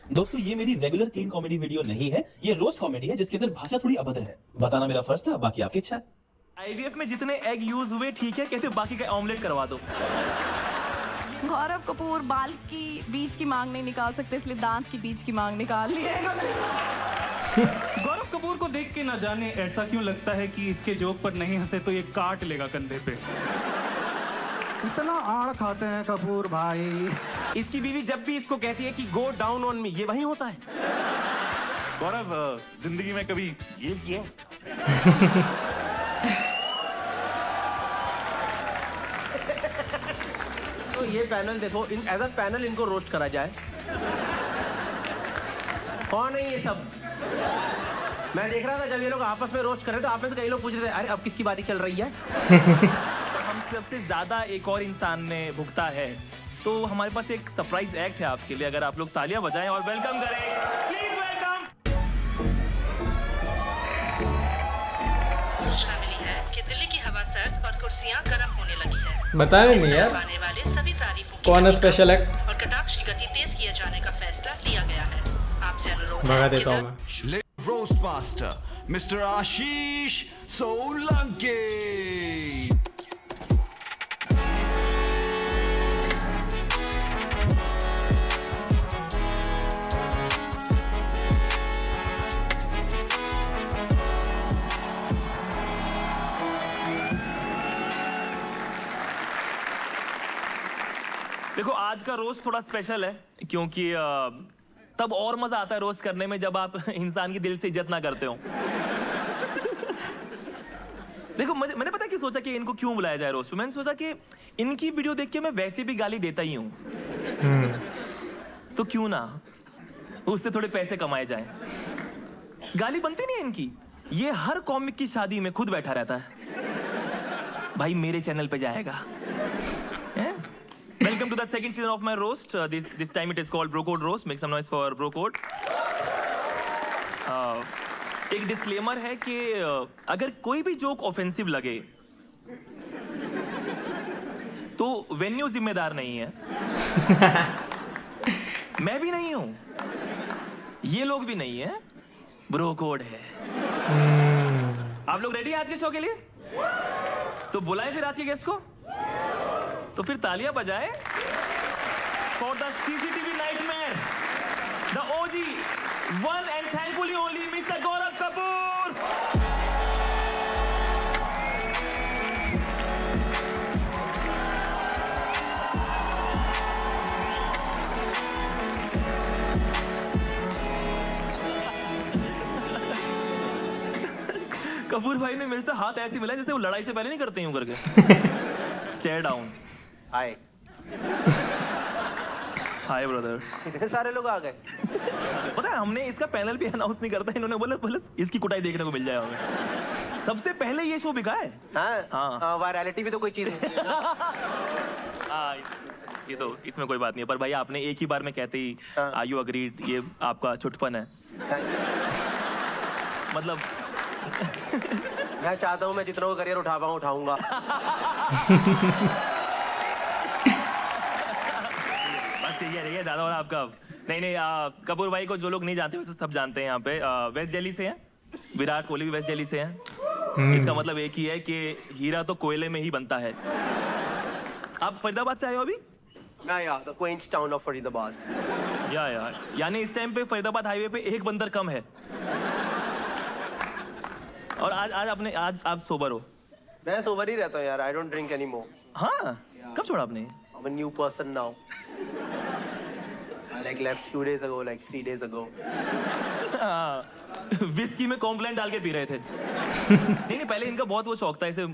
दोस्तों ये मेरी रेगुलर क्लीन कॉमेडी वीडियो नहीं है, ये रोस्ट कॉमेडी है जिसके अंदर भाषा थोड़ी अभद्र है। बताना मेरा फर्ज था, बाकी आपकी इच्छा है। आईवीएफ में जितने एग यूज हुए ठीक है, कहते बाकी का ऑमलेट करवा दो। गौरव कपूर बाल की बीच की मांग नहीं निकाल सकते, इसलिए दांत की बीच की मांग निकाल ली है इन्होंने। गौरव कपूर को देख के ना जाने ऐसा क्यों लगता है कि इसके जोक पर नहीं हंसे तो ये काट लेगा कंधे पे। इतना आड़ खाते हैं कपूर भाई। इसकी बीवी जब भी इसको कहती है कि गो डाउन ऑन मी, ये वही होता है। गौरव जिंदगी में कभी ये किया? तो ये पैनल देखो, इन एज अ पैनल इनको रोस्ट करा जाए। कौन है ये सब? मैं देख रहा था जब ये लोग आपस में रोस्ट कर रहे थे, आपस में कई लोग पूछ रहे थे अरे अब किसकी बारी चल रही है। हम सबसे ज्यादा एक और इंसान ने भुगता है, तो हमारे पास एक सरप्राइज एक्ट है आपके लिए। अगर आप लोग तालियां बजाएं और वेलकम करें, प्लीज वेलकम। सूचना मिली है कि दिल्ली की हवा सर्द और कुर्सियां गर्म होने लगी है। बताया नहीं यार आने वाले सभी तारीफों कौन है स्पेशल एक्ट और कटाक्ष की गति तेज किए जाने का फैसला लिया गया है। आपसे अनुरोध भगा देता हूँ मैं। रोस्ट मास्टर मिस्टर आशीष सोलंकी। देखो आज का रोस्ट थोड़ा स्पेशल है, क्योंकि तब और मजा आता है रोस्ट करने में जब आप इंसान की दिल से इज्जत ना करते हो। देखो मैंने पता कि सोचा कि इनको क्यों बुलाया जाए रोस्ट पे। मैंने सोचा कि इनकी वीडियो देख के मैं वैसे भी गाली देता ही हूँ, तो क्यों ना उससे थोड़े पैसे कमाए जाए। गाली बनती नहीं है इनकी। ये हर कॉमिक की शादी में खुद बैठा रहता है, भाई मेरे चैनल पे जाएगा। Welcome to the second season of my roast. This time it is called Bro Code Roast. Make some noise for Bro Code. एक डिस्क्लेमर है कि अगर कोई भी जोक ऑफेंसिव लगे तो वेन्यू जिम्मेदार नहीं है। मैं भी नहीं हूं, ये लोग भी नहीं है, ब्रो कोड है। आप लोग रेडी हैं आज के शो के लिए? तो बुलाएं फिर आज के गेस्ट को। तो फिर तालियां बजाएं for the CCTV nightmare, the OG, one and thankfully only mister Gaurav Kapoor. Kapoor भाई ने मेरे से हाथ ऐसे मिला जैसे वो लड़ाई से पहले नहीं करते यूं करके। Stare down. Hi hi brother. इतने सारे लोग आ गए। पता है हमने इसका पैनल भी अनाउंस नहीं करता, इन्होंने बोला बस इसकी कुटाई देखने को मिल जाए हमें। सबसे पहले ये शो बिका है। हाँ, वायरलिटी भी तो कोई चीज है। हाँ, ये तो इसमें कोई बात नहीं है, पर भाई आपने एक ही बार में कहते ही आर यू अग्रीड, ये आपका छुटपन है। मतलब मैं चाहता हूँ मैं जितना वो करियर उठा पाऊँ उठाऊंगा। बस ठीक है, ज्यादा हो रहा आपका। नहीं, कपूर भाई को जो लोग नहीं जानते वैसे सब जानते हैं यहाँ पे। वेस्ट दिल्ली से हैं, विराट कोहली भी वेस्ट दिल्ली से हैं। इसका मतलब एक ही है कि हीरा तो कोयले में ही बनता है। आप फरीदाबाद से आए हो अभी? The queens town of Faridabad. यानी इस टाइम पे फरीदाबाद हाईवे पे एक बंदर कम है। और आज आप सोबर हो? मैं सोबर ही रहता हूँ यार। I don't drink any more. हाँ, कब छोड़ा आपने? I'm a new person now. I left 2 days ago, 3 days ago. Whisky में कॉम्प्लेन डाल के पी रहे थे। नहीं, पहले इनका बहुत वो शौक था, ऐसे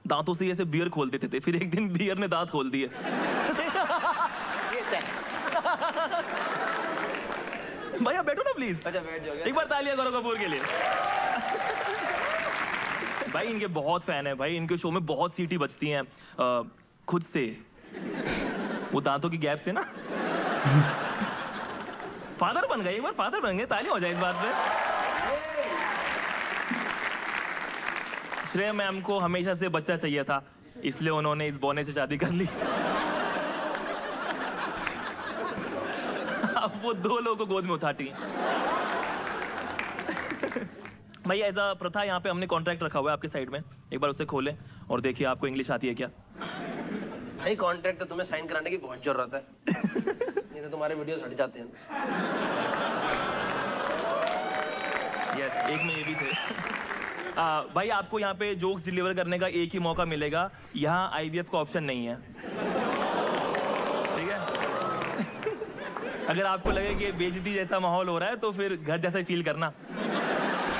दांतों से ऐसे बियर खोल देते थे। फिर एक दिन बियर ने दांत खोल दिए। भाई आप बैठो ना प्लीज। अच्छा बैठ जाओ। एक बार तालियां करो कपूर के लिए। भाई इनके बहुत फैन है भाई, इनके शो में बहुत सीटी बजती हैं खुद से, वो दांतों की गैप से ना। फादर बन गए, एक बार फादर बन गए, तालियां हो जाए इस बात पे। श्रेया मैम को हमेशा से बच्चा चाहिए था, इसलिए उन्होंने इस बौने से शादी कर ली। अब वो 2 लोगों को गोद में उठाती हैं। भैया ऐसा प्रथा यहाँ पे हमने कॉन्ट्रैक्ट रखा हुआ है आपके साइड में, एक बार उसे खोलें और देखिए आपको इंग्लिश आती है क्या। भाई कॉन्ट्रैक्ट तो तुम्हें साइन कराने की बहुत जरूरत है। नहीं तो तुम्हारे वीडियोस हट जाते हैं। यस, एक में ये भी थे। भाई आपको यहाँ पे जोक्स डिलीवर करने का एक ही मौका मिलेगा, यहाँ IVF का ऑप्शन नहीं है, ठीक है? अगर आपको लगे कि बेइज्जती जैसा माहौल हो रहा है तो फिर घर जैसा ही फील करना।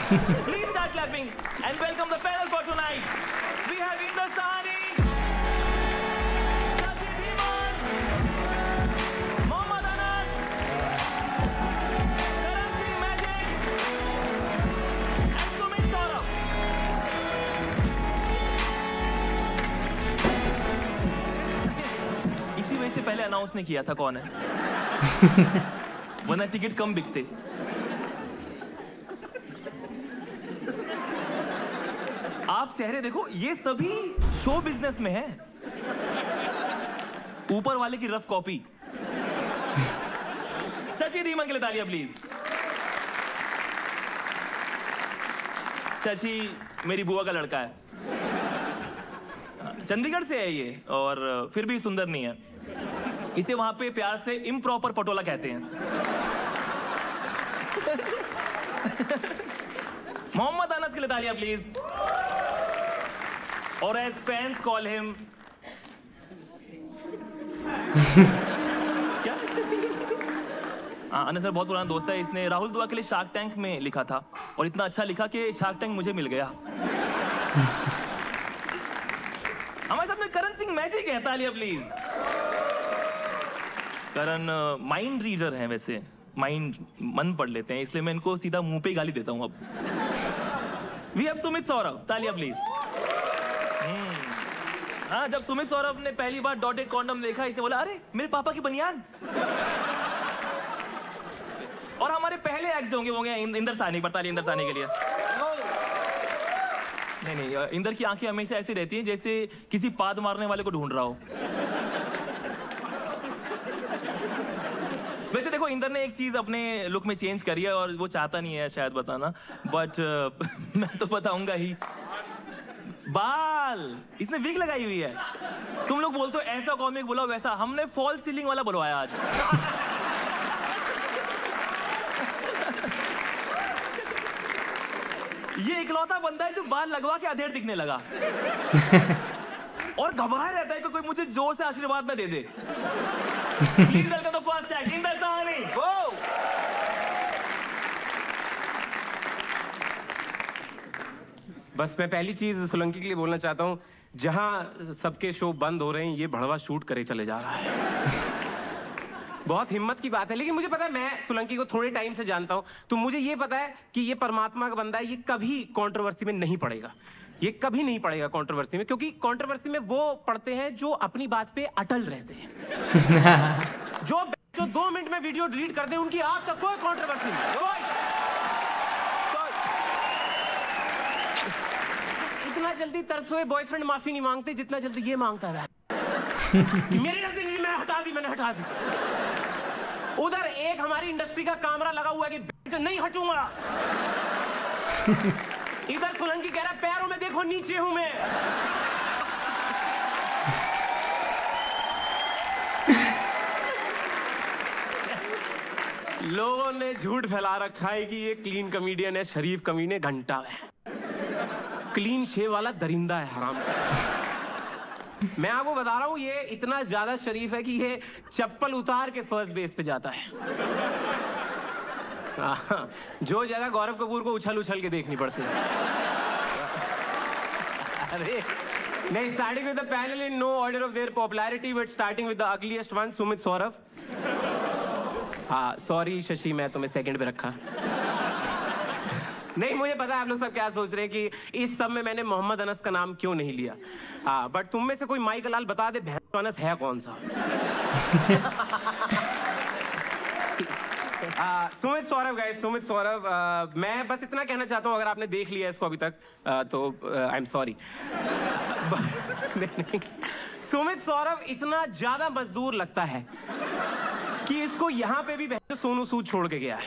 Please start clapping and welcome the panel for tonight. We have Hindustani, Shashi Dhiman, Mohammad Anas, Karan Singh Magic, and Sumit Saurabh. इसी वजह से पहले अनाउंस नहीं किया था कौन है, वरना टिकट कम बिकते। आप चेहरे देखो, ये सभी शो बिजनेस में हैं, ऊपर वाले की रफ कॉपी। शशि धीमन के लिए तालियां प्लीज। शशि मेरी बुआ का लड़का है, चंडीगढ़ से है ये, और फिर भी सुंदर नहीं है। इसे वहां पे प्यार से इम्प्रॉपर पटोला कहते हैं। मोहम्मद अनस के लिए तालियां प्लीज। और एज फैंस कॉल हिम क्या? अनस सर बहुत पुराना दोस्त है, इसने राहुल दुआ के लिए शार्क टैंक में लिखा था और इतना अच्छा लिखा कि शार्क टैंक मुझे मिल गया। हमारे साथ में करण सिंह मैजिक है, तालियां प्लीज। करण माइंड रीडर हैं, वैसे माइंड मन पढ़ लेते हैं, इसलिए मैं इनको सीधा मुंह पे ही गाली देता हूं अब। वी हैव सुमित सौरभ, तालियां प्लीज। हाँ, जब सुमित सौरभ ने पहली बार डॉटेड कॉन्डम देखा, इसने बोला अरे मेरे पापा की बनियान। और हमारे पहले एक्ट जो होंगे इंदर साहनी पर, तालियां इंदर साहनी के लिए। नहीं, इंदर की आंखें हमेशा ऐसी रहती हैं जैसे किसी पाद मारने वाले को ढूंढ रहा हो। वैसे देखो, इंदर ने एक चीज अपने लुक में चेंज करी है और वो चाहता नहीं है शायद बताना, बट मैं तो बताऊंगा ही। बाल इसने विग लगाई हुई है। तुम लोग बोलते हो ऐसा कॉमिक बोला वैसा, हमने फॉल सीलिंग वाला बुलवाया आज। ये इकलौता बंदा है जो बाल लगवा के अधेड़ दिखने लगा और घबराया रहता है कि कोई मुझे जोर से आशीर्वाद न दे दे। Please welcome the first act, Inder Sahni. बस मैं पहली चीज सोलंकी के लिए बोलना चाहता हूँ, जहां सबके शो बंद हो रहे हैं, ये भड़वा शूट करे चले जा रहा है। बहुत हिम्मत की बात है, लेकिन मुझे पता है, मैं सोलंकी को थोड़े टाइम से जानता हूं, तो मुझे ये पता है कि ये परमात्मा का बंदा है, ये कभी कंट्रोवर्सी में नहीं पड़ेगा। ये कभी नहीं पड़ेगा कंट्रोवर्सी में, क्योंकि कंट्रोवर्सी में वो पढ़ते हैं जो अपनी बात पे अटल रहते हैं। जो 2 मिनट में वीडियो डिलीट कर दे, उनकी आज तक कोई कंट्रोवर्सी नहीं। इतना जल्दी तरसोए बॉयफ्रेंड माफी नहीं मांगते जितना जल्दी ये मांगता है। मेरी गलती नहीं, मैंने हटा दी। उधर एक हमारी इंडस्ट्री का कैमरा लगा हुआ है कि नहीं हटूंगा। इधर सोलंकी कह रहा है पैरों में देखो नीचे हूं मैं। लोगों ने झूठ फैला रखा है कि ये क्लीन कॉमेडियन है, शरीफ कमीने घंटा है। क्लीन शेव वाला दरिंदा है, हराम। मैं आपको बता रहा हूं, ये इतना ज्यादा शरीफ है कि ये चप्पल उतार के फर्स्ट बेस पे जाता है। जो जगह गौरव कपूर को उछल उछल के देखनी पड़ती है। अरे नहीं, starting with the panel in no order of their popularity, but starting with the ugliest one, Sumit Saurabh. हाँ सॉरी शशि, मैं तुम्हें सेकंड पे रखा। नहीं, मुझे पता है आप लोग सब क्या सोच रहे हैं कि इस सब में मैंने मोहम्मद अनस का नाम क्यों नहीं लिया। हाँ, बट तुम में से कोई माइक लाल बता दे भैंस अनस है कौन सा। सुमित सौरभ गाइस, सुमित सौरभ। मैं बस इतना कहना चाहता हूँ, अगर आपने देख लिया इसको अभी तक तो आई एम सॉरी। नहीं, सुमित सौरभ इतना ज्यादा मजदूर लगता है कि इसको यहाँ पे भी सोनू सूद छोड़ के गया है।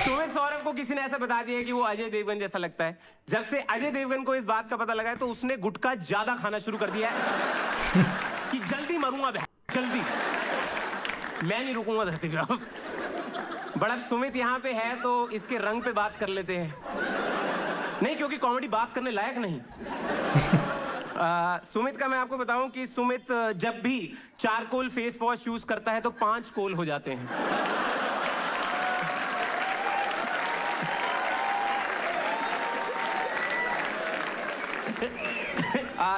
सुमित सौरभ को किसी ने ऐसा बता दिया कि वो अजय देवगन जैसा लगता है। जब से अजय देवगन को इस बात का पता लगा है तो उसने गुटखा ज्यादा खाना शुरू कर दिया है कि जल्दी मरूंगा, जल्दी, मैं नहीं रुकूंगा धरती पे अब। बड़ा सुमित यहाँ पे है तो इसके रंग पे बात कर लेते हैं। नहीं, क्योंकि कॉमेडी बात करने लायक नहीं। सुमित का मैं आपको बताऊं कि सुमित जब भी चारकोल फेस वॉश यूज करता है तो 5 कोल हो जाते हैं।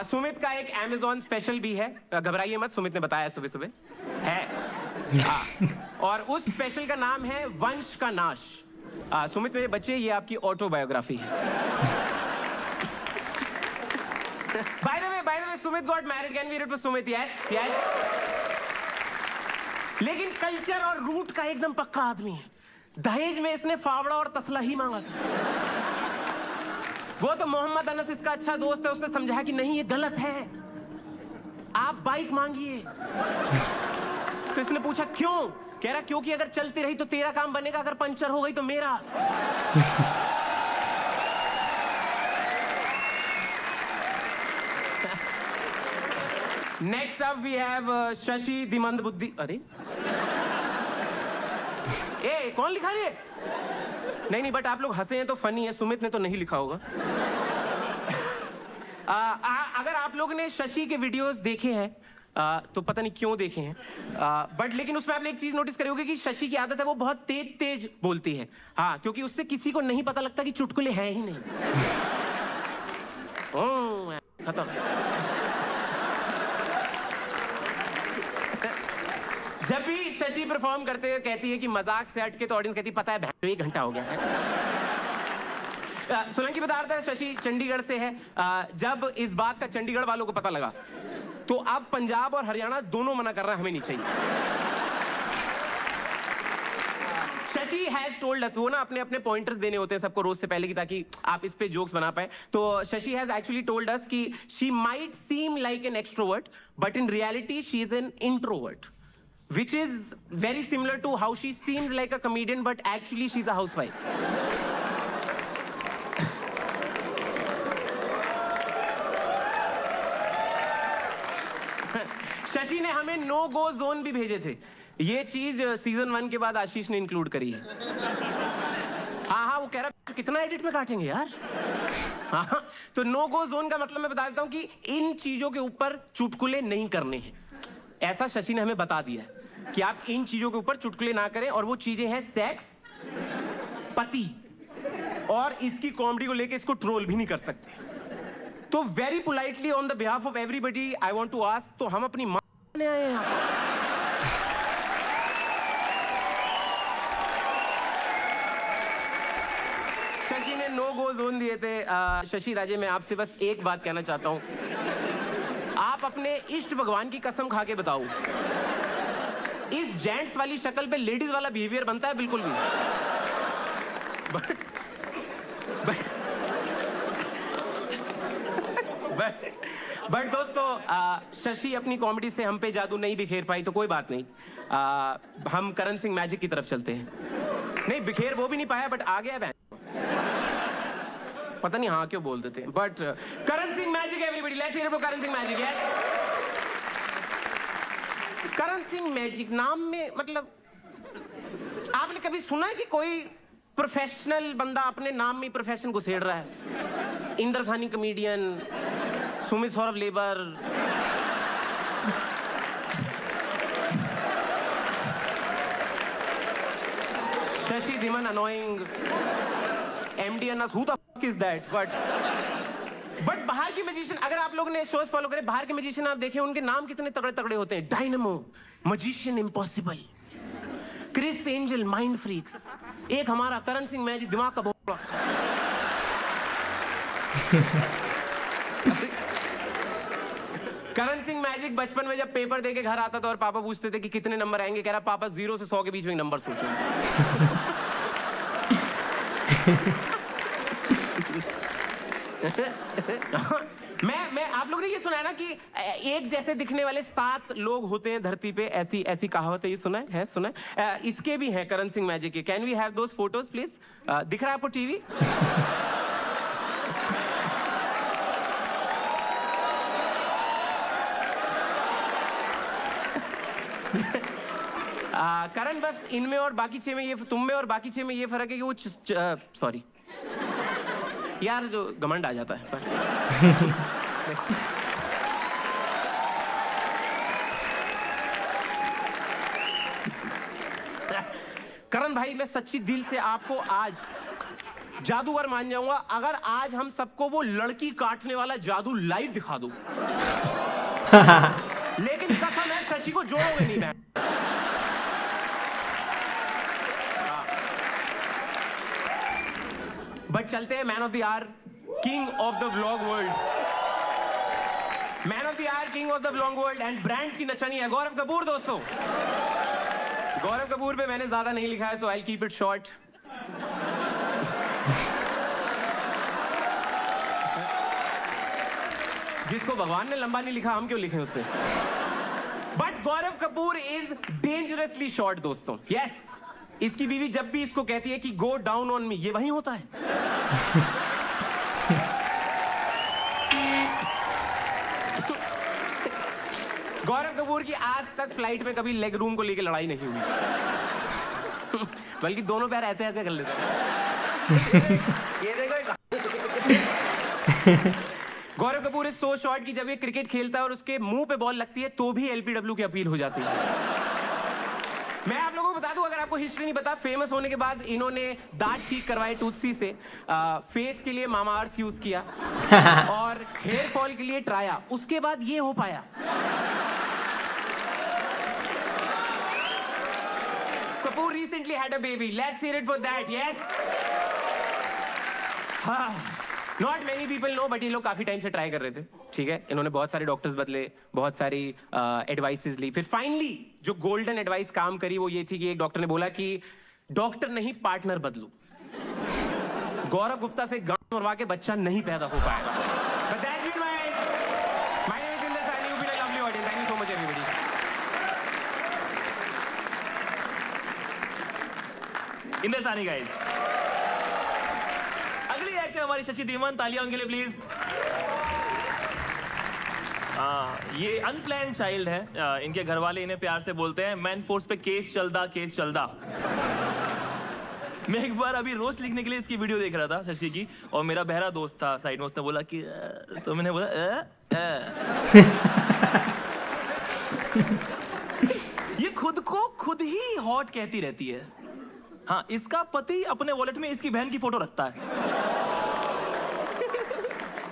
सुमित का एक Amazon स्पेशल भी है, घबराइए मत, सुमित ने बताया सुबह सुबह है। और उस स्पेशल का नाम है वंश का नाश। सुमित मेरे बच्चे, ये आपकी ऑटोबायोग्राफी है। By the way, Sumit got married. Can we read for Sumit? Yes, yes. लेकिन कल्चर और रूट का एकदम पक्का आदमी है। दहेज में इसने फावड़ा और तसला ही मांगा था। वो तो मोहम्मद अनस इसका अच्छा दोस्त है, उसने समझाया कि नहीं ये गलत है, आप बाइक मांगिए। तो इसने पूछा क्यों? कह रहा क्योंकि अगर चलती रही तो तेरा काम बनेगा, अगर पंचर हो गई तो मेरा। Next up we have Shashi दी मंद बुद्धि। अरे ए, कौन लिखा ये? नहीं, बट आप लोग हंसे हैं तो फनी है, सुमित ने तो नहीं लिखा होगा। अगर आप लोगों ने शशि के वीडियोस देखे हैं तो पता नहीं क्यों देखे हैं, बट लेकिन उसमें आपने एक चीज नोटिस करी होगी कि शशि की आदत है वो बहुत तेज तेज बोलती है। हाँ, क्योंकि उससे किसी को नहीं पता लगता कि चुटकुले हैं ही नहीं। खत्म। जब भी शशि परफॉर्म करते हुए कहती है कि मजाक से हट के, तो ऑडियंस कहती है पता है 1 घंटा हो गया है। सोलंकी बता रहा था शशि चंडीगढ़ से है। जब इस बात का चंडीगढ़ वालों को पता लगा तो अब पंजाब और हरियाणा दोनों मना कर रहे हैं, हमें नहीं चाहिए। शशि हैज टोल्ड अस, वो ना अपने अपने पॉइंटर्स देने होते हैं सबको रोज से पहले की, ताकि आप इस पे जोक्स बना पाए। तो Shashi has actually told us कि she might seem like an extrovert but in reality she is an introvert, which is very similar to how she seems like a comedian but actually she's a housewife. Shashi ने हमें no गो zone भी भेजे थे। ये चीज season 1 के बाद आशीष ने इंक्लूड करी है। हाँ, वो कह रहा कितना एडिट में काटेंगे यार। हाँ, तो नो गो जोन का मतलब मैं बता देता हूं कि इन चीजों के ऊपर चुटकुले नहीं करने हैं, ऐसा शशि ने हमें बता दिया है कि आप इन चीजों के ऊपर चुटकुले ना करें। और वो चीजें हैं सेक्स, पति, और इसकी कॉमेडी को लेके इसको ट्रोल भी नहीं कर सकते। तो very politely on the behalf of everybody I want to ask, तो हम अपनी मां ले आए हैं। शशि ने नो गो जोन दिए थे। शशि राजे, मैं आपसे बस एक बात कहना चाहता हूं, आप अपने इष्ट भगवान की कसम खा के बताओ, इस जेंट्स वाली शक्ल पे लेडीज वाला बिहेवियर बनता है? बिल्कुल भी। बट दोस्तों, शशि अपनी कॉमेडी से हम पे जादू नहीं बिखेर पाई तो कोई बात नहीं। हम करण सिंह मैजिक की तरफ चलते हैं। नहीं, बिखेर वो भी नहीं पाया बट आ गया बहन, पता नहीं हाँ क्यों बोल देते हैं। But Karan Singh magic, everybody let's hear for Karan Singh magic. Yes, Karan Singh magic नाम में मतलब आपने कभी सुना है कि कोई प्रोफेशनल बंदा अपने नाम में प्रोफेशन घुसेड़ रहा है? इंद्र सानी comedian, Sumit Saurabh labour, Shashi Dhiman annoying, MD Anas, who the fuck is that? But बाहर के मैजिशियन, अगर आप लोगों ने शोज फॉलो करे, बाहर के मैजिशियन आप देखें उनके नाम कितने तगड़े तगड़े होते हैं। Dynamo, magician impossible, Chris angel, mind freaks. एक हमारा करण सिंह मैजिक, दिमाग का भोपड़ा। करण सिंह मैजिक बचपन में जब पेपर देके घर आता था और पापा पूछते थे कि कितने नंबर आएंगे, कह रहा पापा 0 से 100 के बीच में नंबर सोचो। मैं आप लोग ने ये सुना है ना कि एक जैसे दिखने वाले 7 लोग होते हैं धरती पे, ऐसी कहावत है, ये सुना है सुना है? इसके भी हैं करण सिंह मैजिक के। Can we have those photos please? दिख रहा है आपको टीवी? करण, बस इनमें और बाकी 6 में ये, तुम में और बाकी 6 में ये फर्क है कि वो सॉरी यार, जो घमंड आ जाता है करण भाई, मैं सच्ची दिल से आपको आज जादूगर मान जाऊंगा अगर आज हम सबको वो लड़की काटने वाला जादू लाइव दिखा दूं। लेकिन कसम है, शशि को जोड़ोगे नहीं। मैं बट चलते हैं man of the hour, king of the vlog world, man of the hour, king of the vlog world and brands की नचनी है गौरव कपूर। दोस्तों, गौरव कपूर पे मैंने ज्यादा नहीं लिखा है, सो आई कीप इट शॉर्ट। जिसको भगवान ने लंबा नहीं लिखा, हम क्यों लिखें उस पे? But Gaurav Kapoor is dangerously short दोस्तों। यस, इसकी बीवी जब भी इसको कहती है कि गो डाउन ऑन मी, ये वही होता है। गौरव कपूर की आज तक फ्लाइट में कभी लेग रूम को लेकर लड़ाई नहीं हुई, बल्कि दोनों पैर ऐसे ऐसे कर लेते हैं। ये देखो, गौरव कपूर इज सो शॉर्ट कि जब ये क्रिकेट खेलता है और उसके मुंह पे बॉल लगती है तो भी एलपीडब्ल्यू की अपील हो जाती है। मैं आप लोगों को बता दूं, अगर आपको हिस्ट्री नहीं पता, फेमस होने के बाद इन्होंने दांत ठीक करवाए टूथसी से, फेस के लिए मामा अर्थ यूज किया और हेयर फॉल के लिए ट्राया, उसके बाद ये हो पाया। Kapoor recently had a baby. Let's hear it for that. Yes. Not many people know, but ये लोग काफी टाइम से ट्राई कर रहे थे। ठीक है, इन्होंने बहुत सारे डॉक्टर्स बदले, बहुत सारी एडवाइसेस ली, फिर फाइनली जो गोल्डन एडवाइस काम करी वो ये थी कि एक डॉक्टर ने बोला कि डॉक्टर नहीं, पार्टनर बदलो। गौरव गुप्ता से गांड मरवा के बच्चा नहीं पैदा हो पाएगा। But that's been my name is Inder Sani. You've been a lovely audience. Thank you so much everybody. Inder सानी गाइस। अगली एक्टर हमारी शशि धीमान, तालियां उनके लिए प्लीज। ये अनप्लान्ड चाइल्ड है। इनके घर वाले इन्हें प्यार से बोलते हैं मैन फोर्स पे केस चलदा। मैं एक बार अभी रोस्ट लिखने के लिए इसकी वीडियो देख रहा था शशि की, और मेरा बहरा दोस्त था साइड में, उसने बोला कि तो मैंने बोला ये खुद को खुद ही हॉट कहती रहती है। हाँ, इसका पति अपने वॉलेट में इसकी बहन की फोटो रखता है।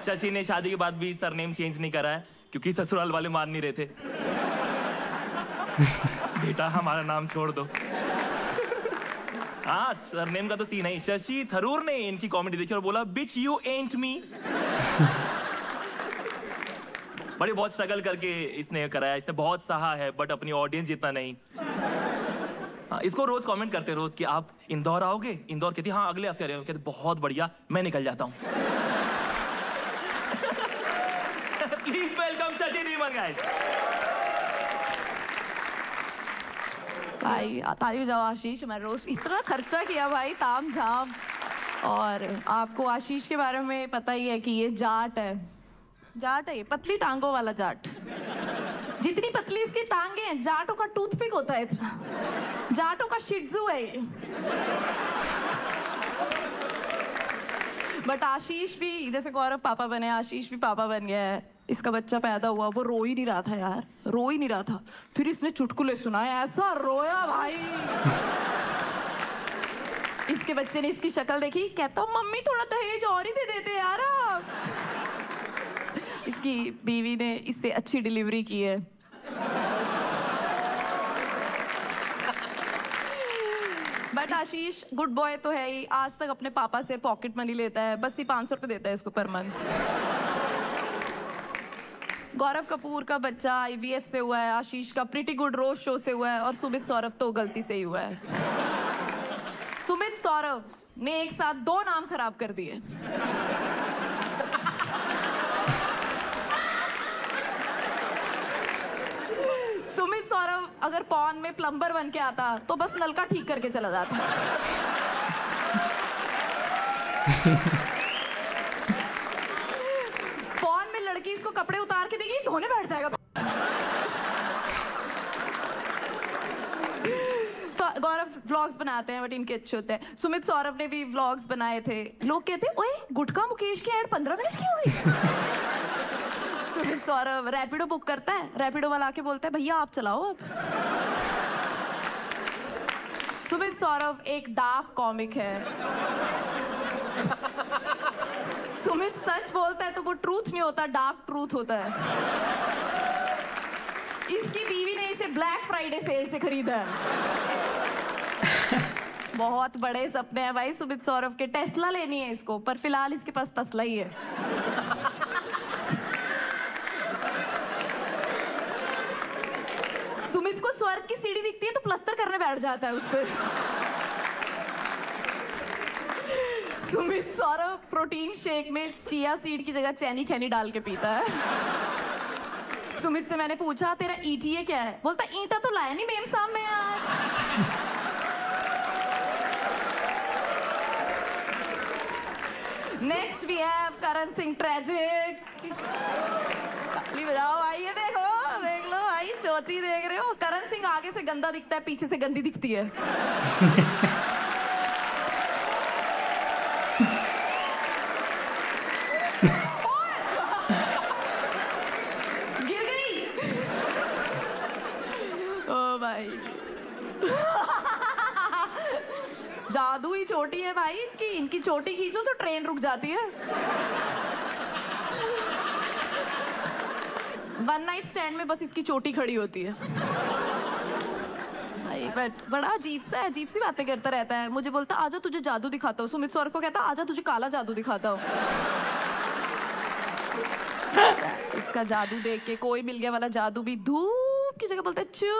शशि ने शादी के बाद भी सरनेम चेंज नहीं करा है क्योंकि ससुराल वाले मान नहीं रहे थे। बेटा हमारा नाम छोड़ दो। हाँ, सरनेम का तो सीन है। शशि थरूर ने इनकी कॉमेडी देखी और बोला बिच यू एंट मी। बड़ी बहुत स्ट्रगल करके इसने कराया, इसने बहुत सहा है, बट अपनी ऑडियंस जितना नहीं। इसको रोज कमेंट करते रोज कि आप इंदौर आओगे? इंदौर कहती हाँ अगले हफ्ते आ रहे हो। कहते बहुत बढ़िया, मैं निकल जाता हूँ। Please welcome Shashi Dhiman guys. भाई ताली बजाओ आशीष। मैं रोज इतना खर्चा किया भाई, ताम झाम। और आपको आशीष के बारे में पता ही है कि ये जाट है। जाट है ये, पतली टांगों वाला जाट। जितनी पतली इसकी टांगे हैं, जाटों का टूथपिक होता है इतना। जाटों का शिट्जू है ये। बट आशीष भी, जैसे गौरव पापा बने, आशीष भी पापा बन गया है। इसका बच्चा पैदा हुआ, वो रो ही नहीं रहा था यार, रो ही नहीं रहा था। फिर इसने चुटकुले सुनाए, ऐसा रोया भाई। इसके बच्चे ने इसकी शक्ल देखी, कहता मम्मी थोड़ा दहेज और ही दे देते यार आप। इसकी बीवी ने इससे अच्छी डिलीवरी की है। बट आशीष गुड बॉय तो है ही। आज तक अपने पापा से पॉकेट मनी लेता है, बस ही 500 रुपये देता है इसको पर मंथ। गौरव कपूर का बच्चा IVF से हुआ है, आशीष का प्रीटी गुड रोज शो से हुआ है, और सुमित सौरभ तो गलती से ही हुआ है। सुमित सौरभ ने एक साथ 2 नाम खराब कर दिए। सौरभ अगर पॉन में प्लम्बर बन के आता तो बस नलका ठीक करके चला जाता। पॉन में लड़की इसको कपड़े उतार के देगी, धोने बैठ जाएगा। तो गौरव व्लॉग्स बनाते हैं बट इनके अच्छे होते हैं। सुमित सौरभ ने भी व्लॉग्स बनाए थे। लोग कहते हैं ओए गुटका मुकेश की ऐड 15 मिनट की हो गई। सुमित सौरभ रैपिडो बुक करता है, रैपिडो वाला आके बोलता है भैया आप चलाओ अब। सुमित सौरभ एक डार्क कॉमिक है। सुमित सच बोलता है तो वो ट्रूथ नहीं होता, डार्क ट्रूथ होता है। इसकी बीवी ने इसे ब्लैक फ्राइडे सेल से खरीदा है। बहुत बड़े सपने हैं भाई सुमित सौरभ के। टेस्ला लेनी है इसको, पर फिलहाल इसके पास तसला ही है। सुमित को स्वर्ग की सीढ़ी दिखती है तो प्लस्तर करने बैठ जाता है उस पर। सुमित सौरभ प्रोटीन शेक में चिया सीड की जगह चैनी खैनी डाल के पीता है। सुमित से मैंने पूछा तेरा ईटीए क्या है, बोलता ईंटा तो लाया नहीं मेम साहब में आज। Next we have Karan Singh tragic. ताली बजाओ भाई, ये देखो देख लो भाई, चोटी देख रहे हो। करण सिंह आगे से गंदा दिखता है, पीछे से गंदी दिखती है। गिर गई। ओ भाई जादू ही चोटी है भाई इनकी। इनकी चोटी खींचो तो ट्रेन रुक जाती है। वन नाइट स्टैंड में बस इसकी चोटी खड़ी होती है भाई। बट बड़ा अजीब सी बातें करता रहता है। मुझे बोलता आजा तुझे जादू दिखाता हूँ। सुमित सौरभ को कहता आजा तुझे काला जादू दिखाता हूँ। इसका जादू देख के कोई मिल गया वाला जादू भी धूप की जगह बोलता है चुप।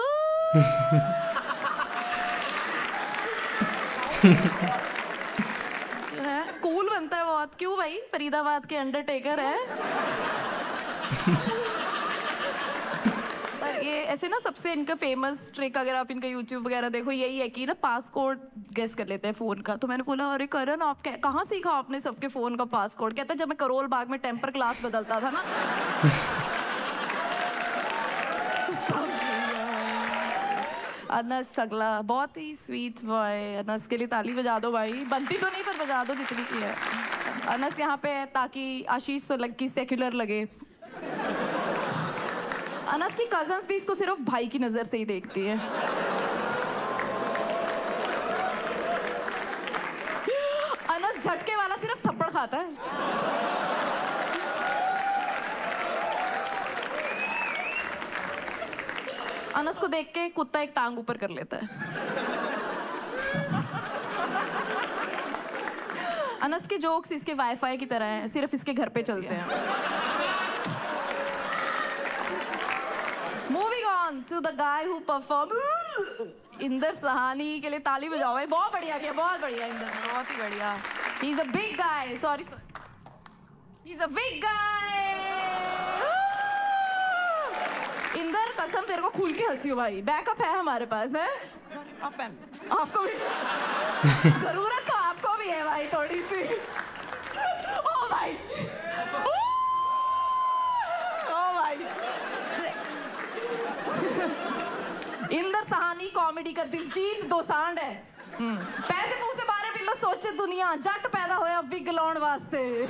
कूल बनता है बहुत। क्यों भाई, फरीदाबाद के अंडरटेकर है। पर ये ऐसे ना सबसे इनका फेमस ट्रिक, अगर आप इनका यूट्यूब वगैरह देखो, यही है कि ना पासकोड गेस कर लेते हैं फोन का। तो मैंने बोला अरे करण आप कहाँ सीखा आपने सबके फोन का पासकोड? कहता जब मैं करोल बाग में टेम्पर ग्लास बदलता था ना। अनस अगला बहुत ही स्वीट बॉय। अनस के लिए ताली बजा दो भाई। बनती तो नहीं पर बजा दो जितनी की है। अनस यहाँ पे है ताकि आशीष सोलंकी सेक्युलर लगे। अनस की कजन्स भी इसको सिर्फ भाई की नजर से ही देखती है। अनस झटके वाला सिर्फ थप्पड़ खाता है। अनस को देख के कुत्ता एक टांग ऊपर कर लेता है। अनस के जोक्स इसके वाईफाई की तरह हैं, सिर्फ इसके घर पे चलते हैं। Moving on to the guy who perform, Inder Sahani के लिए ताली बजाओ भाई। बहुत बढ़िया किया, बहुत बढ़िया इंदर, बहुत ही बढ़िया। He is a big guy, sorry he is a big guy. Inder कसम तेरे को खुल के हंसी हो भाई, बैकअप है हमारे पास है। आपको भी जरूरत तो आपको भी है भाई थोड़ी सी। ओ भाई, ओ भाई। इंदर सहानी कॉमेडी का दिलजीत दोसांझ है। पैसे मुंह से बारे पिल्लो सोचे दुनिया, जट पैदा होया विग लाउण वास्ते।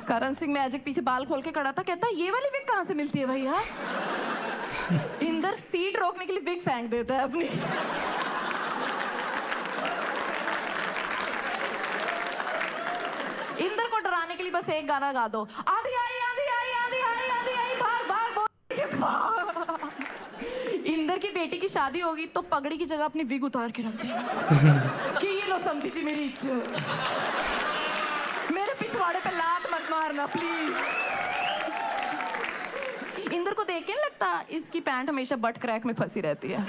करण सिंह मैजिक पीछे बाल खोल के खड़ा था, कहता ये वाली विग कहाँ से मिलती है भैया? इंदर सीट रोकने के लिए विग फेंक देता है अपनी। इंदर को डराने के लिए बस एक गाना गा दो, आंधी आई आंधी आई आंधी आई आंधी आई भाग भाग भाग। इंदर की बेटी की शादी होगी तो पगड़ी की जगह अपनी विग उतार के रख दी कि ये लो समझी जी मेरी इज्जत, मेरे पिछवाड़े पे लात मत मारना प्लीज। इंदर को देख के नहीं लगता इसकी पैंट हमेशा बट क्रैक में फंसी रहती है।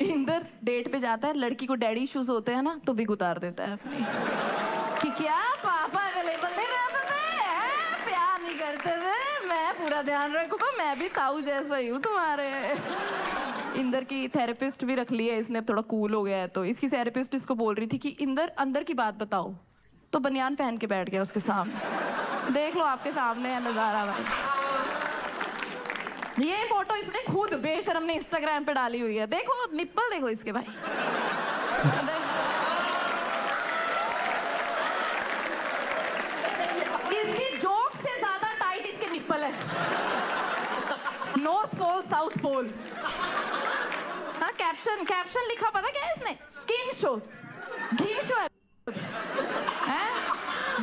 इंदर डेट पे जाता है, लड़की को डैडी इश्यूज होते हैं ना तो विग उतार देता है अपनी कि क्या पापा अवेलेबल नहीं रहते थे। ध्यान रखोगा, मैं भी ताऊ जैसा ही हूँ तुम्हारे। इंदर की थेरेपिस्ट भी रख ली है इसने, अब थोड़ा कूल हो गया है। तो इसकी थेरेपिस्ट इसको बोल रही थी कि इंदर अंदर की बात बताओ, तो बनियान पहन के बैठ गया उसके सामने। देख लो आपके सामने है नजारा भाई। ये फोटो इसने खुद बेशरम ने इंस्टाग्राम पे डाली हुई है। देखो निप्पल देखो इसके भाई। इसकी जोक से ज्यादा टाइट इसके निप्पल है। North pole south pole. हाँ कैप्शन लिखा पता क्या है इसने? स्किन शो, घी शो है।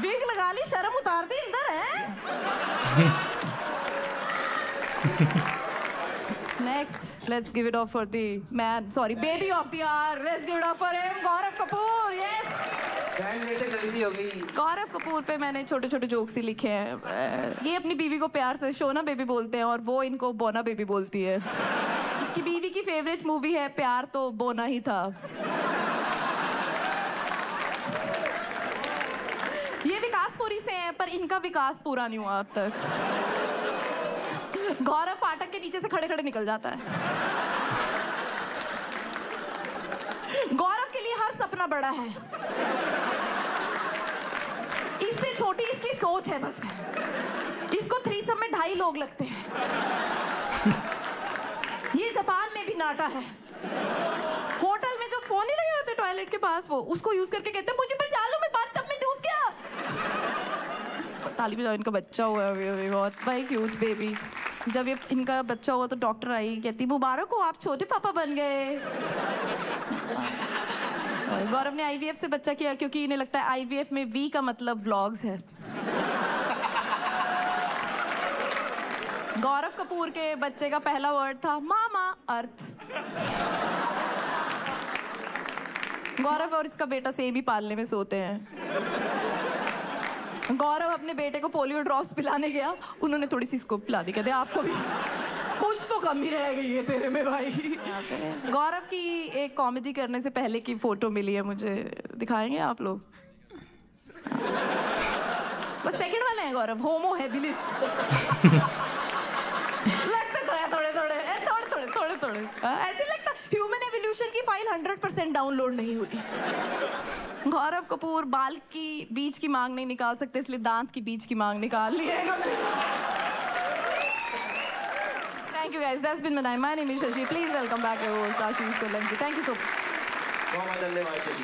विग लगा ली, शर्म उतार दी इंदर है। Next, let's give it off for the baby of the hour. Let's give it off for him, Gaurav Kapoor. Yes. गलती हो गई। गौरव कपूर पे मैंने छोटे छोटे जोक्स ही लिखे हैं। ये अपनी बीवी को प्यार से शोना बेबी बोलते हैं और वो इनको बोना बेबी बोलती है। इसकी बीवी की फेवरेट मूवी है प्यार तो बोना ही था। ये विकासपुरी से हैं पर इनका विकास पूरा नहीं हुआ अब तक। गौरव फाटक के नीचे से खड़े खड़े निकल जाता है। गौरव के लिए हर सपना बड़ा है, इससे छोटी इसकी सोच है बस। इसको थ्रीसम में 2.5 लोग लगते हैं। ये जापान में भी नाटा है। होटल में जो फोन नहीं लगे होते टॉयलेट के पास, वो उसको यूज करके कहते हैं मुझे बचा लो, मैं बाथटब में डूब गया। ताली बजाओ, इनका बच्चा हुआ है बहुत भाई क्यूट बेबी। जब ये इनका बच्चा हुआ तो डॉक्टर आई, कहती मुबारक हो आप छोटे पापा बन गए। गौरव ने आईवीएफ से बच्चा किया क्योंकि इन्हें लगता है आईवीएफ में वी का मतलब व्लॉग्स है। गौरव कपूर के बच्चे का पहला वर्ड था मामा अर्थ। गौरव और इसका बेटा सेम ही पालने में सोते हैं। गौरव अपने बेटे को पोलियो ड्रॉप्स पिलाने गया, उन्होंने थोड़ी सी इसको पिला दी, कहते आपको भी कुछ तो कमी रह गई है तेरे में भाई। गौरव की एक कॉमेडी करने से पहले की फोटो मिली है मुझे, दिखाएंगे आप लोग? बस सेकंड वाले हैं गौरव, होमो है बिलिस। लगता तो है थोड़े ऐसे लगता ह्यूमन एवोल्यूशन की फाइल 100% डाउनलोड नहीं हुई। गौरव कपूर बाल की बीच की मांग नहीं निकाल सकते, इसलिए दांत की बीच की मांग निकाल ली है इन्होंने। Thank you guys, that's been my time. My name is Shashi. Please welcome back your host Ashish Solanki. Thank you so much. बहुत धन्यवाद शशि।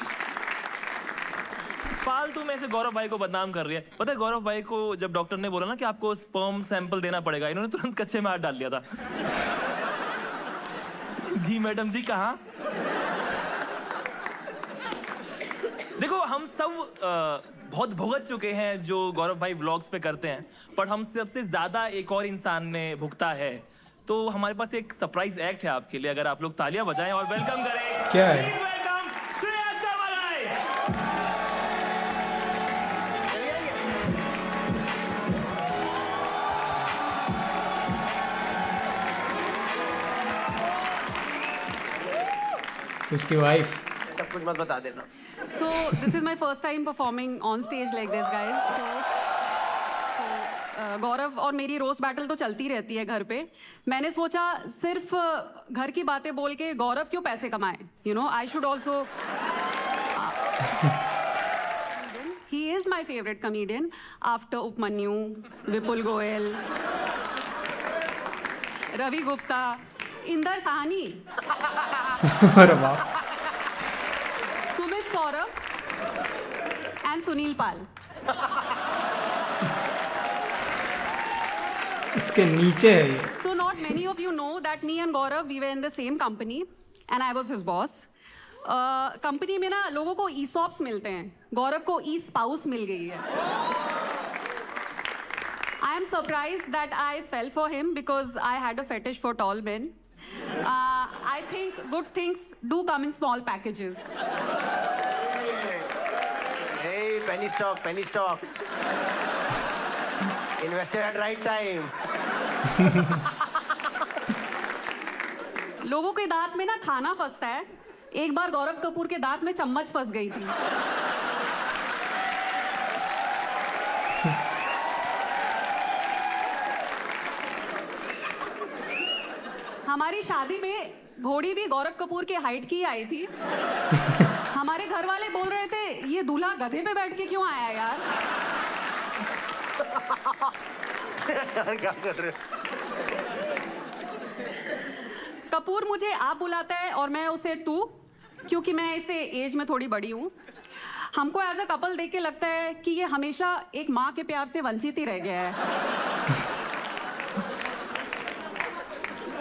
फालतू में से गौरव भाई को बदनाम कर रही है। पता है गौरव भाई को जब डॉक्टर ने बोला ना कि आपको स्पर्म सैंपल देना पड़ेगा, इन्होंने तुरंत कच्चे में हाथ डाल दिया था। जी मैडम जी कहाँ? देखो हम सब बहुत भुगत चुके हैं जो गौरव भाई व्लॉग्स पे करते हैं, पर हम सबसे ज्यादा एक और इंसान ने भुगता है। तो हमारे पास एक सरप्राइज एक्ट है आपके लिए, अगर आप लोग तालियां बजाएं और वेलकम करें। क्या है? वेलकम श्रेया शाहलाई। उसकी वाइफ। सब कुछ मत बता देना। So this is my first time performing on stage like this, guys. गौरव और मेरी रोस्ट बैटल तो चलती रहती है घर पे। मैंने सोचा सिर्फ घर की बातें बोल के गौरव क्यों पैसे कमाए? You know, I should also. He is my favorite comedian after Upmanyu, Vipul Goel, Ravi Gupta, Inder Sahani. अरे बाप। Sumit Saurabh and Sunil Pal. इसके नीचे है ये। So not many of you know that me and Gaurav we were in the same company and I was his boss. Company में ना लोगों को ESOPs मिलते हैं, गौरव को E-spouse मिल गई है। I am surprised that I fell for him because I had a fetish for tall men. I think good things do come in small packages. Hey, penny stock. Invested at right time. लोगों के दांत में ना खाना फंसता है। एक बार गौरव कपूर के दांत में चम्मच फंस गई थी। हमारी शादी में घोड़ी भी गौरव कपूर के हाइट की आई थी। हमारे घर वाले बोल रहे थे ये दूल्हा गधे पे बैठ के क्यों आया यार। क्या कर रहे हो? कपूर मुझे आप बुलाता है और मैं उसे तू, क्योंकि मैं इसे एज में थोड़ी बड़ी हूँ। हमको एज अ कपल देख के लगता है कि ये हमेशा एक माँ के प्यार से वंचित ही रह गया है।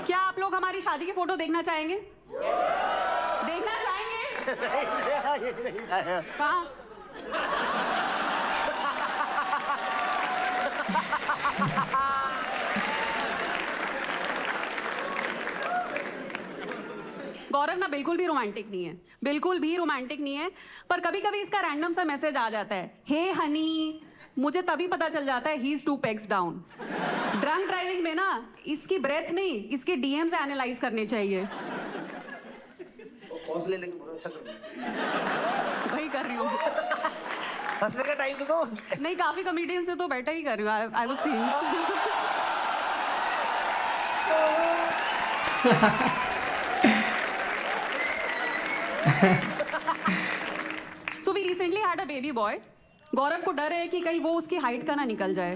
क्या आप लोग हमारी शादी की फोटो देखना चाहेंगे? देखना चाहेंगे? कहाँ? गौरव ना बिल्कुल भी रोमांटिक नहीं है, बिल्कुल भी रोमांटिक नहीं है। पर कभी कभी इसका रैंडम सा मैसेज आ जाता है, हे हनी, मुझे तभी पता चल जाता है he is 2 pegs down. Drunk driving में ना इसकी ब्रेथ नहीं, इसके डीएम से एनालाइज करने चाहिए। हौसले लेके बोलो, अच्छा करो। वही कर रही हूँ। हंसने का टाइम तो दो। नहीं, काफी कॉमेडियन से तो बेटर ही कर रही हूँ। I was seeing. So we recently had a baby boy. गौरव को डर है कि कहीं वो उसकी हाइट का ना निकल जाए।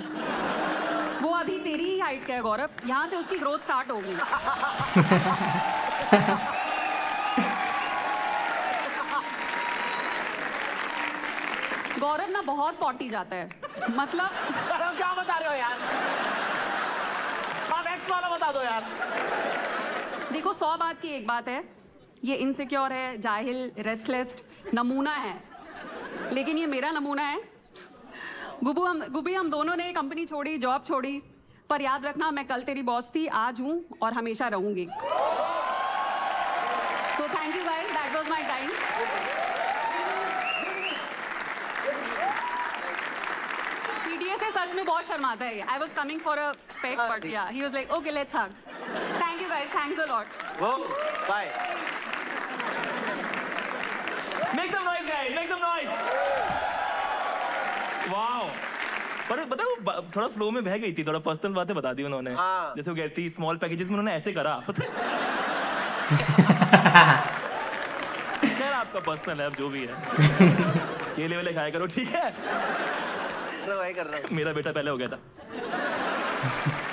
वो अभी तेरी ही हाइट का है गौरव, यहाँ से उसकी ग्रोथ स्टार्ट होगी। गौरव ना बहुत पॉटी जाता है, मतलब क्या बता रहे हो यार? आप एक्स वाला बता दो यार। देखो 100 बात की एक बात है, ये इनसिक्योर है, जाहिल, रेस्टलेस नमूना है, लेकिन ये मेरा नमूना है। गुब्बी हम दोनों ने कंपनी छोड़ी, जॉब छोड़ी, पर याद रखना मैं कल तेरी बॉस थी, आज हूँ और हमेशा रहूंगी। So thank you guys, that was my time. PDA से सच में बहुत शर्माता है। I was coming for a pet, but yeah he was like okay let's hug. Thank you guys, thanks a lot. Bye. Make some noise, guys. Make some noise. Wow. पर बताओ थोड़ा flow में बह गई थी, थोड़ा पर्सनल बातें बता दी उन्होंने। हाँ। जैसे वो कहती थी स्मॉल पैकेजेस में उन्होंने ऐसे करा, पता है? खैर आपका पर्सनल है, अब जो भी है। केले वेले खाया करो, ठीक है? कर रहा हूँ। मेरा बेटा पहले हो गया था।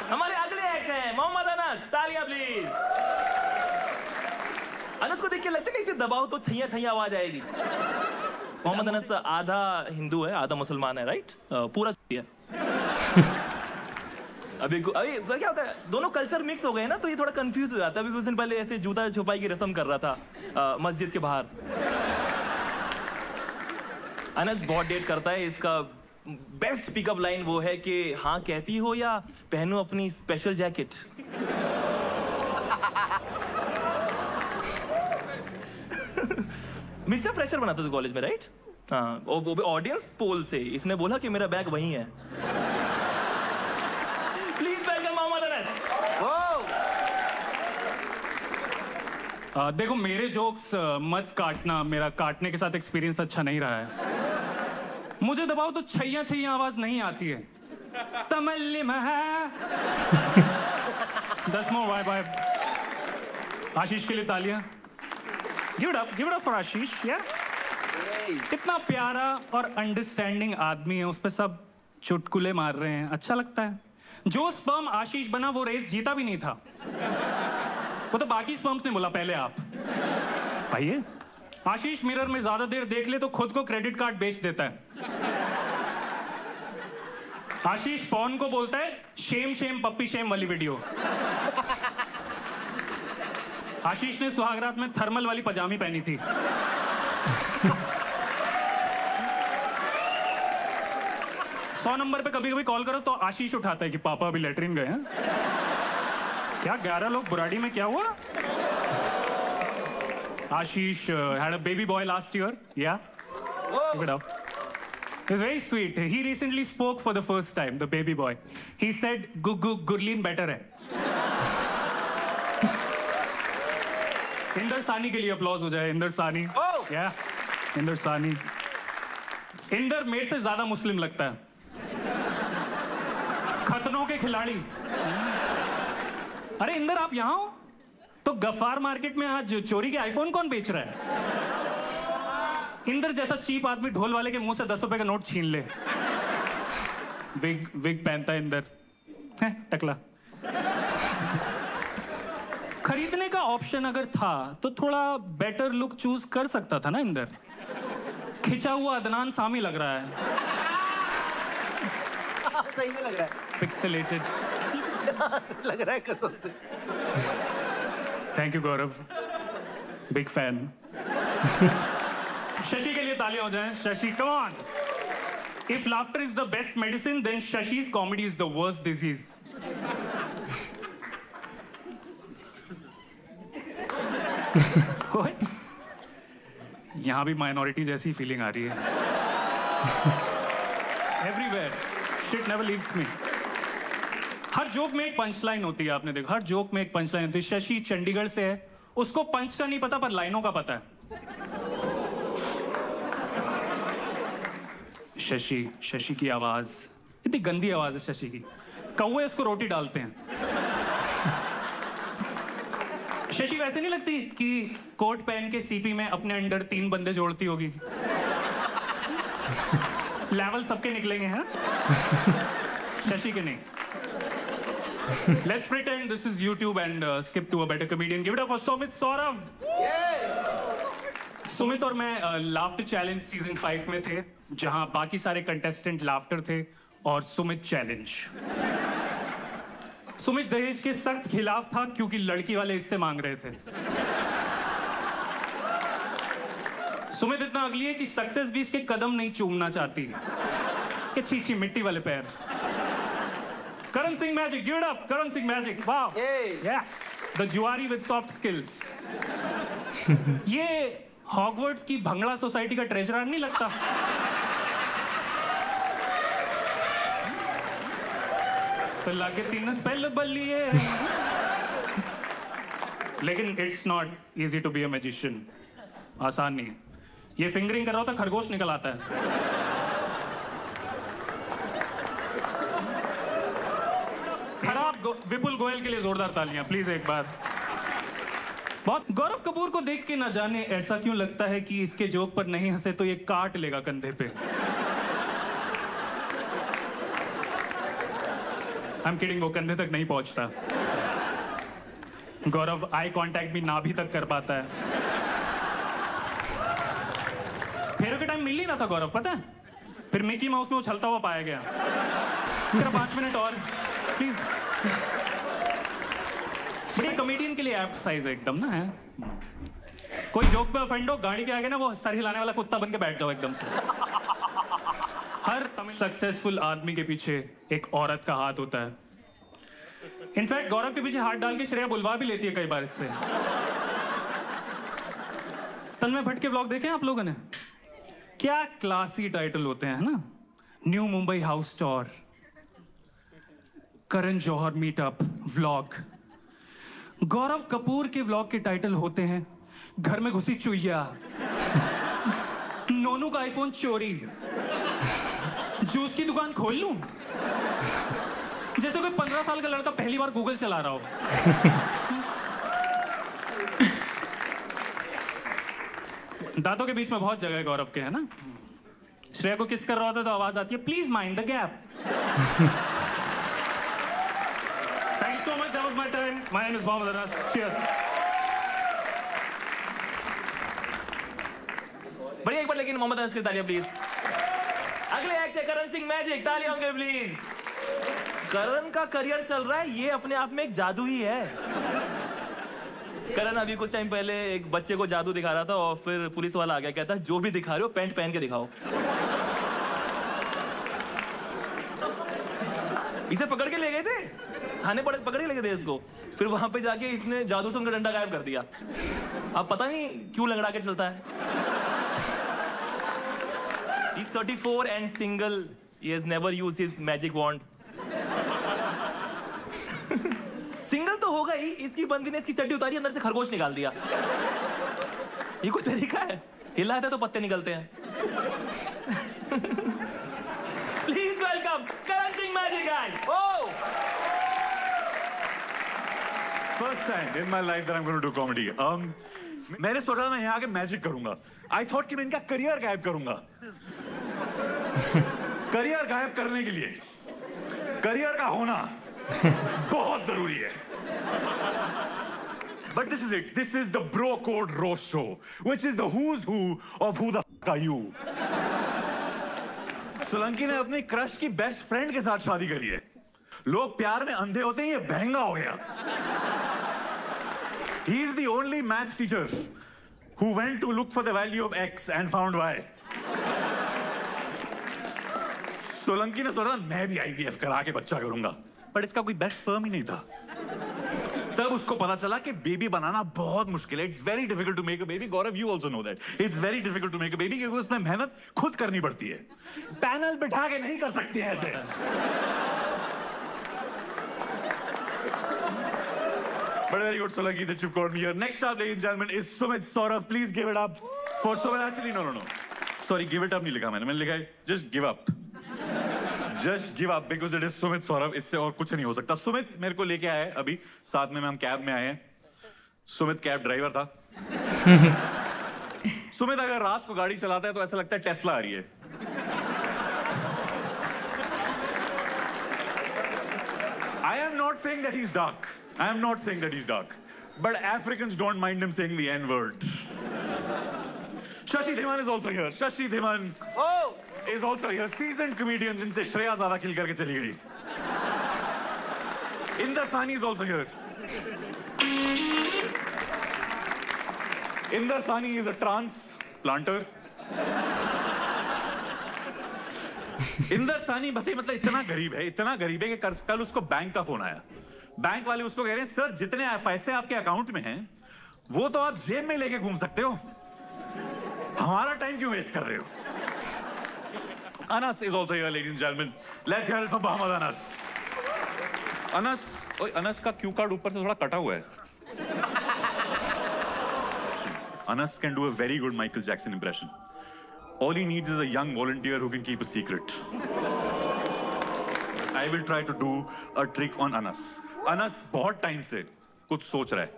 हमारे अगले एक्टर हैं मोहम्मद अनस, तालियां प्लीज। अनस को देख के लगता है इसे दबाओ तो छैया छैया आवाज आएगी। मोहम्मद अनस आधा हिंदू है, आधा मुसलमान है, राइट? पूरा है। अभी क्या होता है, दोनों कल्चर मिक्स हो गए ना, तो ये थोड़ा कंफ्यूज हो जाता है। अभी कुछ दिन पहले ऐसे जूता छुपाई की रस्म कर रहा था मस्जिद के बाहर। अनस बहुत डेट करता है, इसका बेस्ट पिकअप लाइन वो है कि हाँ कहती हो या पहनूं अपनी स्पेशल जैकेट। मिस्टर फ्रेशर बनाता था कॉलेज में, राइट? हाँ, और वो भी ऑडियंस पोल से इसने बोला कि मेरा बैग वहीं है। Please welcome Mohammad Anas. देखो मेरे जोक्स मत काटना, मेरा काटने के साथ एक्सपीरियंस अच्छा नहीं रहा है। मुझे दबाओ तो छैया छैया आवाज नहीं आती है। तमल्लिम है। 10 more, बाय। आशीष के लिए तालियां। Give it up for आशीष, यार। कितना प्यारा और अंडरस्टैंडिंग आदमी है, उस पे सब चुटकुले मार रहे हैं, अच्छा लगता है। जो स्पर्म आशीष बना वो रेस जीता भी नहीं था, वो तो बाकी स्पर्म्स ने बोला पहले आप भाई। आशीष मिरर में ज्यादा देर देख ले तो खुद को क्रेडिट कार्ड बेच देता है। आशीष पॉन को बोलता है शेम शेम पप्पी शेम वाली वीडियो। आशीष ने सुहागरात में थर्मल वाली पजामी पहनी थी। सौ नंबर पे कभी कभी कॉल करो तो आशीष उठाता है कि पापा अभी लेटरिन गए हैं। क्या 11 लोग बुराड़ी में क्या हुआ? आशीष had a baby boy last year. Yeah. Give it up. It was very sweet. He recently spoke for the first time, the baby boy. He said, Gurleen better है। इंदर सानी के लिए अप्लॉज हो जाए। इंदर सानी। क्या? इंदर सानी। इंदर मेरे से ज्यादा मुस्लिम लगता है। खतनों के खिलाड़ी। अरे इंदर आप यहाँ हो? तो गफ्फार मार्केट में आज चोरी के आईफोन कौन बेच रहा है? इंदर जैसा चीप आदमी ढोल वाले के मुंह से 10 रुपए का नोट छीन ले। विग पहनता है इंदर, है टकला। खरीदने का ऑप्शन अगर था तो थोड़ा बेटर लुक चूज कर सकता था ना इंदर। खिंचा हुआ अदनान सामी लग रहा है। सही में लग रहा है। पिक्सेलेटेड लग रहा है कसम से। Thank you Gaurav, big fan. Shashi के लिए तालियां हो जाएं। Shashi, come on. If laughter is the best medicine, then Shashi's comedy is the worst disease. यहां भी माइनॉरिटी जैसी फीलिंग आ रही है। Everywhere shit never leaves me. हर जोक में एक पंच लाइन होती है, आपने देखा? हर जोक में एक पंच लाइन होती है। शशि चंडीगढ़ से है, उसको पंच का नहीं पता पर लाइनों का पता है। शशि की आवाज इतनी गंदी आवाज है शशि की। कौवे इसको रोटी डालते हैं। शशि वैसे नहीं लगती कि कोट पहन के सीपी में अपने अंडर 3 बंदे जोड़ती होगी। लेवल सबके निकलेंगे हैं, शशि के नहीं। Let's pretend this is YouTube and skip to a better comedian. Give it up for Sumit Saurav. Sumit और मैं लाफ्टर चैलेंज सीजन 5 में थे, जहां बाकी सारे कंटेस्टेंट लाफ्टर थे और सुमित चैलेंज। सुमित दहेज के सख्त खिलाफ था क्योंकि लड़की वाले इससे मांग रहे थे। सुमित इतना अगली है कि सक्सेस भी इसके कदम नहीं चूमना चाहती। ये छी मिट्टी वाले पैर। Karan Singh magic, give it up. Karan Singh magic, wow, या द जुआरी विद सॉफ्ट स्किल्स। ये हॉगवर्ड्स की भंगड़ा सोसाइटी का ट्रेजरर नहीं लगता? तो लागे 3 स्पेल बल्लिए। लेकिन it's not easy to be a magician. आसान नहीं है। ये फिंगरिंग कर रहा होता खरगोश निकल आता है। खराब विपुल गोयल के लिए जोरदार तालियां प्लीज एक बार। बहुत गौरव कपूर को देख के ना जाने ऐसा क्यों लगता है कि इसके जोक पर नहीं हंसे तो ये काट लेगा कंधे पे। आई एम किडिंग, वो कंधे तक नहीं पहुंचता। गौरव आई कांटेक्ट भी नाभि तक कर पाता है। फेरों के टाइम मिल नहीं रहा था गौरव, पता है? फिर मिकी माउस में उछलता हुआ पाया गया। 5 मिनट और प्लीज। बड़ी कॉमेडियन के लिए ऐप साइज है एकदम ना है। कोई जोक पे ऑफेंड हो, गाड़ी के आगे ना वो सर हिलाने वाला कुत्ता बन के बैठ जाओ एकदम से। हर सक्सेसफुल आदमी के पीछे एक औरत का हाथ होता है। इनफैक्ट गौरव के पीछे हाथ डाल के श्रेया बुलवा भी लेती है कई बार इससे। तन्मय भट्ट के व्लॉग देखे आप लोगों ने? क्या क्लासी टाइटल होते हैं ना। New Mumbai house tour, Karan Johar meetup vlog. गौरव कपूर के व्लॉग के टाइटल होते हैं घर में घुसी चुईया, नोनू का आईफोन चोरी, जूस की दुकान खोल लूं, जैसे कोई 15 साल का लड़का पहली बार गूगल चला रहा हो। दांतों के बीच में बहुत जगह है गौरव के, है ना? श्रेया को किस कर रहा होता तो आवाज आती है please mind the gap. Thank you so much, that was my time. My name is Mohammad Anas. Cheers. बढ़िया एक बार लेकिन मोहम्मद अनस की तालियां प्लीज। अगले एक्ट है करण सिंह मैजिक, तालियां होंगे प्लीज। करण का करियर चल रहा है, ये अपने आप में एक जादू ही है। करण अभी कुछ टाइम पहले एक बच्चे को जादू दिखा रहा था और फिर पुलिस वाला आ गया, कहता है जो भी दिखा रहे हो पैंट पहन के दिखाओ। इसे पकड़ के ले गए थे थाने, पकड़ के ले गए थे इसको। फिर वहां पे जाके इसने जादू से उनका डंडा गायब कर दिया। अब पता नहीं क्यों लंगड़ा के चलता है। He's 34 and single. He has never used his magic wand. Single तो होगा ही, इसकी बंदी ने इसकी चड्डी उतारी, अंदर से खरगोश निकाल दिया। ये कोई तरीका है? हिलाते तो पत्ते निकलते हैं। Please welcome Karan Singh magic guys. First first time in my life that I'm going to do comedy. मैंने सोचा मैं यहाँ आके मैजिक करूंगा. I thought कि मैं इनका करियर गायब करूंगा. करियर गायब करने के लिए करियर का होना बहुत जरूरी है. But this is it. This is the Bro Code Roast Show, which is the who's who of who the f are you. Solanki ने अपनी क्रश की बेस्ट फ्रेंड के साथ शादी करी है. लोग प्यार में अंधे होते हैं, ये बहंगा हो गया. He is the only maths teacher who went to look for the value of x and found y. Solanki ने सोचा मैं भी IVF करा के बच्चा करूंगा, पर इसका कोई बेस्ट स्पर्म ही नहीं था. तब उसको पता चला कि बेबी बनाना बहुत मुश्किल है. It's very difficult to make a baby. Gaurav, you also know that. It's very difficult to make a baby क्योंकि उसमें मेहनत खुद करनी पड़ती है. पैनल बिठा के नहीं कर सकती है ऐसे. But very good, Solanki, that you've got me here. Next up, ladies and gentlemen, is Sumit Saurav. Please give it up for Sumit. Actually, no. Sorry, give it up नहीं लिखा मैंने लिखा है just give up. Just give up because it is Sumit Saurav. इससे और कुछ नहीं हो सकता. सुमित मेरे को लेके आया है अभी, साथ में हम कैब में आए हैं. सुमित कैब ड्राइवर था. सुमित अगर रात को गाड़ी चलाता है तो ऐसा लगता है टेस्ला आ रही है. I am not saying that he's dark. I am not saying that he's dark. But Africans don't mind him saying the N-word. Shashi Dhiman is also here. Shashi Dhiman is also here. Seasoned comedian जिनसे श्रेया ज़्यादा खिल करके चली गई. Inder Sani is also here. Inder Sani is a transplanter. Inder सानी मतलब इतना गरीब है कि कल उसको बैंक का फोन आया. बैंक वाले उसको कह रहे हैं सर जितने पैसे आपके अकाउंट में हैं वो तो आप जेब में लेके घूम सकते हो, हमारा टाइम क्यों वेस्ट कर रहे हो. Anas is also here, ladies and gentlemen. Let's hear it from Mohammed Anas. Anas का क्यू कार्ड ऊपर से थोड़ा कटा हुआ है. Anas can do a very good Michael Jackson impression. All he needs is a young volunteer who can keep a secret. I will try to do a trick on Anas. Anas बहुत time से कुछ सोच रहा है.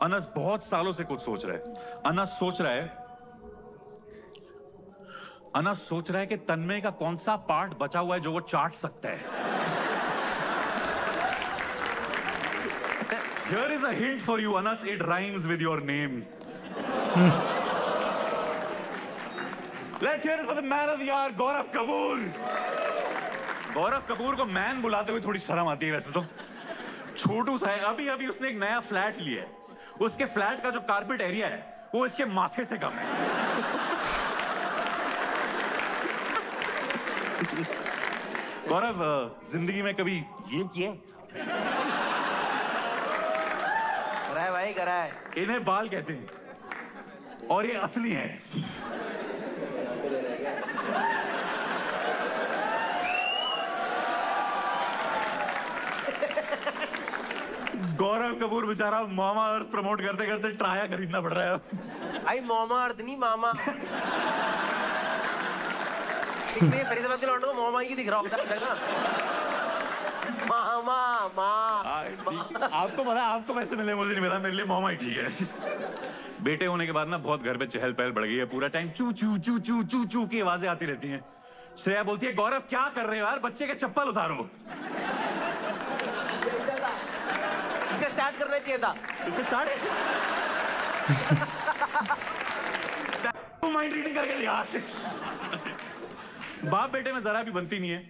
Anas बहुत सालों से कुछ सोच रहा है. Anas सोच रहा है कि तन्मय का कौन सा पार्ट बचा हुआ है जो वो चाट सकता है. Here is a hint for you, Anas. It rhymes with your name. Let's hear it for the man of the hour, Gaurav Kapoor. गौरव कपूर को मैन बुलाते हुए थोड़ी शर्म आती है वैसे तो. छोटू सा है, अभी उसने एक नया फ्लैट लिया है. उसके फ्लैट का जो कारपेट एरिया है वो इसके माथे से कम है. गौरव, जिंदगी में कभी ये किया? करा है भाई, करा है. इन्हें बाल कहते हैं और ये असली है. गौरव कपूर बेचारा मामा अर्थ प्रमोट करते करते ट्राया खरीदना पड़ रहा है. भाई मामा अर्थ नहीं, मामा फरीदाबाद के लौंडों को मामा ही दिख रहा होता है ना. मामा आपको पता, आपको पैसे मिले मुझे नहीं पता, मेरे लिए मामा ही ठीक है. बेटे होने के बाद ना बहुत घर पे चहल पहल बढ़ गई है. पूरा टाइम चू चू चू चू चू चू की आवाजें आती रहती हैं. श्रेया बोलती है गौरव क्या कर रहे हो यार, बच्चे के चप्पल उतारो. स्टार्ट करना चाहिए था. इसे स्टार्ट माइंड रीडिंग करके लिया. बाप बेटे में जरा भी बनती नहीं है.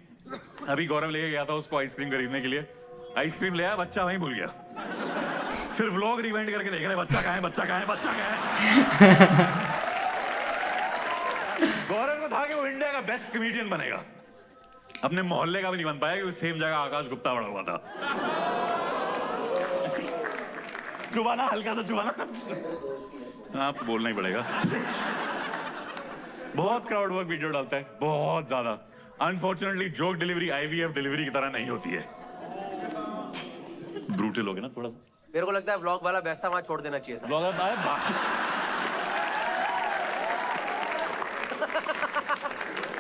अभी गौरव लेके गया था उसको आइसक्रीम खरीदने के लिए. आइसक्रीम ले आया, बच्चा वहीं भूल गया. फिर व्लॉग रिवाइंड करके देख रहे बच्चा कहाँ है, बच्चा कहाँ है, बच्चा कहाँ है. गौरव को था कि वो इंडिया का बेस्ट कॉमेडियन बनेगा. अपने मोहल्ले का भी नहीं बन पाया क्योंकि सेम जगह आकाश गुप्ता बड़ा हुआ था. चुबाना, हल्का सा चुबाना. आपको बोलना ही पड़ेगा. बहुत क्राउड वर्क वीडियो डालता है, बहुत ज्यादा. Unfortunately joke delivery IVF delivery की तरह नहीं होती है. ब्रूटल हो गया ना थोड़ा सा. मेरे को लगता है व्लॉग वाला बैठता वहां छोड़ देना चाहिए था.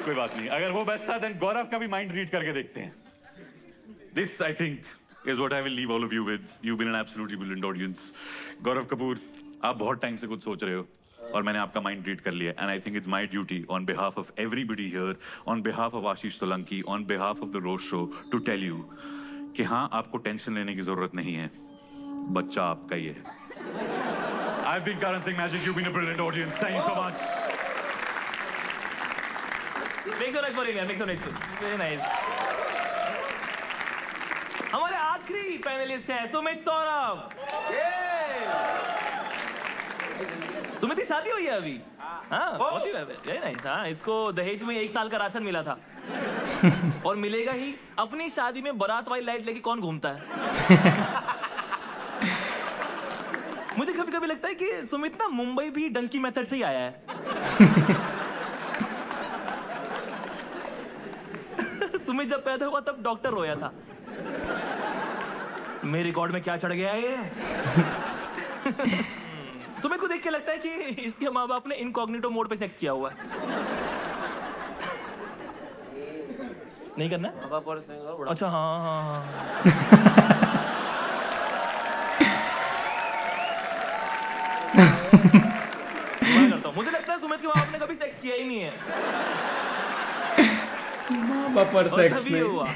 कोई बात नहीं, अगर वो बेस्ट था देन गौरव का भी माइंड रीड करके देखते हैं. This I think is what I will leave all of you with. You've been an absolutely brilliant audience. Gaurav Kapoor, आप बहुत टाइम से कुछ सोच रहे हो और मैंने आपका माइंड रीड कर लिया. And I think it's my duty on behalf of everybody here, on behalf of Ashish Solanki, on behalf of the Roast Show, to tell you कि हाँ, आपको टेंशन लेने की जरूरत नहीं है. बच्चा आपका ही है. I've been Karan Singh Magic. You've been a brilliant audience. Thank you so much. Make some noise for him, yeah. Make some noise. Very nice. हमारे आखिरी पैनलिस्ट है सुमित सौरभ. सुमित की शादी हुई है अभी. हाँ, बहुत ही वेरी नाइस. हाँ, इसको दहेज में 1 साल का राशन मिला था और मिलेगा ही. अपनी शादी में बारात वाली लाइट लेके कौन घूमता है? मुझे कभी कभी लगता है कि सुमित ना मुंबई भी डंकी मेथड से ही आया है. सुमित जब पैदा हुआ तब डॉक्टर रोया था. मेरे रिकॉर्ड में क्या चढ़ गया है ये? सुमित को देख के लगता है कि इसके माँ बाप ने इनकॉग्निटो मोड पे सेक्स किया हुआ है. नहीं करना? अच्छा हाँ. करता हूँ. मुझे लगता है सुमित के माँ बाप ने कभी सेक्स किया ही नहीं है. माँ बाप पर सेक्स नहीं हुआ.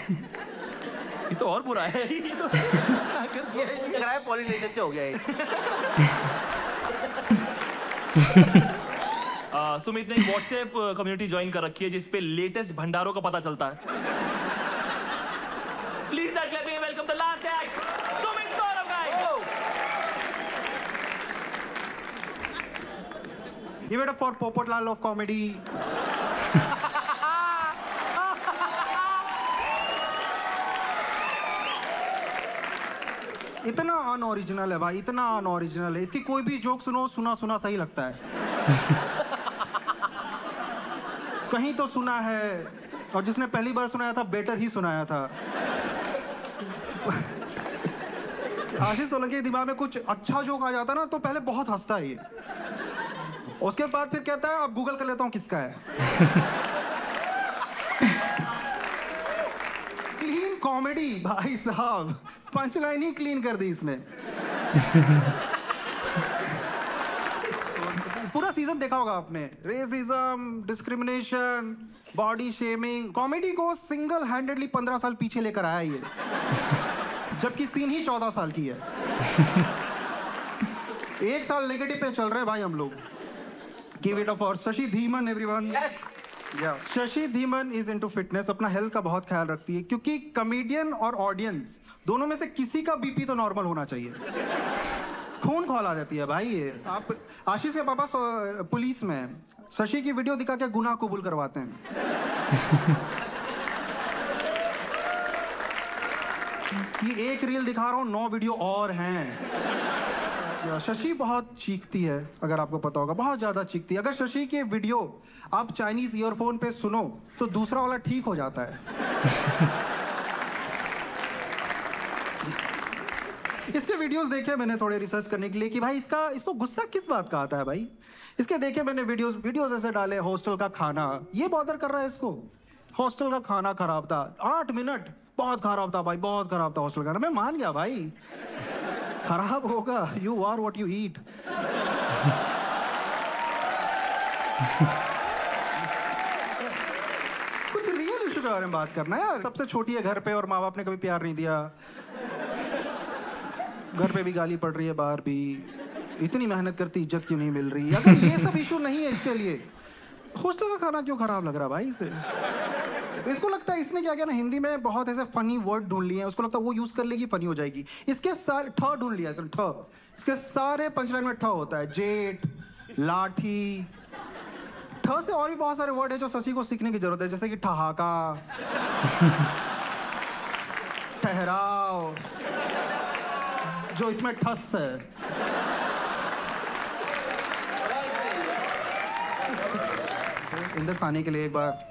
ये तो और बुरा है. ये तो लग रहा है पॉलिनेशन से हो गया ये. सुमित ने एक व्हाट्सएप कम्युनिटी ज्वाइन कर रखी है जिस पे लेटेस्ट भंडारों का पता चलता है. Please start clapping. Welcome the last act Sumit Saurabh guys. Give it up for Popotlal of comedy. इतना अनओरिजिनल है भाई, इतना अनओरिजिनल है. इसकी कोई भी जोक सुनो, सुना सुना सही लगता है. कहीं तो सुना है और जिसने पहली बार सुनाया था बेटर ही सुनाया था. आशीष सोलंकी के दिमाग में कुछ अच्छा जोक आ जाता ना तो पहले बहुत हंसता है ये. उसके बाद फिर कहता है अब गूगल कर लेता हूं किसका है. क्लीन कॉमेडी भाई साहब. पंचलाइन ही क्लीन कर दी इसने. पूरा सीजन देखा होगा आपने. Racism, discrimination, body shaming. Comedy को सिंगल हैंडेडली 15 साल पीछे लेकर आया ये, जबकि सीन ही 14 साल की है. 1 साल नेगेटिव पे चल रहे हैं भाई हम लोग. Give it up for Shashi Dhiman everyone. Shashi Dhiman is into fitness. अपना हेल्थ का बहुत ख्याल रखती है क्योंकि कॉमेडियन और ऑडियंस दोनों में से किसी का बीपी तो नॉर्मल होना चाहिए. खून खौला देती है भाई ये. आप आशीष के पापा पुलिस में है. शशि की वीडियो दिखा के गुनाह कबूल करवाते हैं. कि एक रील दिखा रहा हूँ 9 वीडियो और हैं. शशि बहुत चीखती है, अगर आपको पता होगा, बहुत ज्यादा चीखती है. अगर शशि के वीडियो आप चाइनीज ईयरफोन पे सुनो तो दूसरा वाला ठीक हो जाता है. इसके वीडियोस देखे मैंने थोड़े रिसर्च करने के लिए कि भाई इसको गुस्सा किस बात का आता है भाई. इसके देखे मैंने वीडियोस ऐसे डाले. हॉस्टल का खाना ये बॉदर कर रहा है इसको. हॉस्टल का खाना खराब था. 8 मिनट बहुत खराब था भाई, बहुत खराब था हॉस्टल का खाना. मैं मान गया भाई, खराब होगा. You are what you eat. कुछ रियल इशू के बारे में बात करना है यार. सबसे छोटी है घर पे और माँ बाप ने कभी प्यार नहीं दिया. घर पे भी गाली पड़ रही है, बाहर भी. इतनी मेहनत करती इज्जत क्यों नहीं मिल रही. अगर ये सब इशू नहीं है इसके लिए, हॉस्टल का खाना क्यों खराब लग रहा भाई इसे. इसको लगता है इसने क्या किया ना, हिंदी में बहुत ऐसे फनी वर्ड ढूंढ लिए हैं. उसको लगता है वो यूज कर लेगी फनी हो जाएगी. इसके सारे ठ ढूंढ लिया है. ठ इसके सारे पंचलाइन में ठ होता है. जेट, लाठी. ठ से और भी बहुत सारे वर्ड है जो शशि को सीखने की जरूरत है, जैसे कि ठहाका, ठहराव, जो इसमें ठस है. इंदर सानी के लिए एक बार.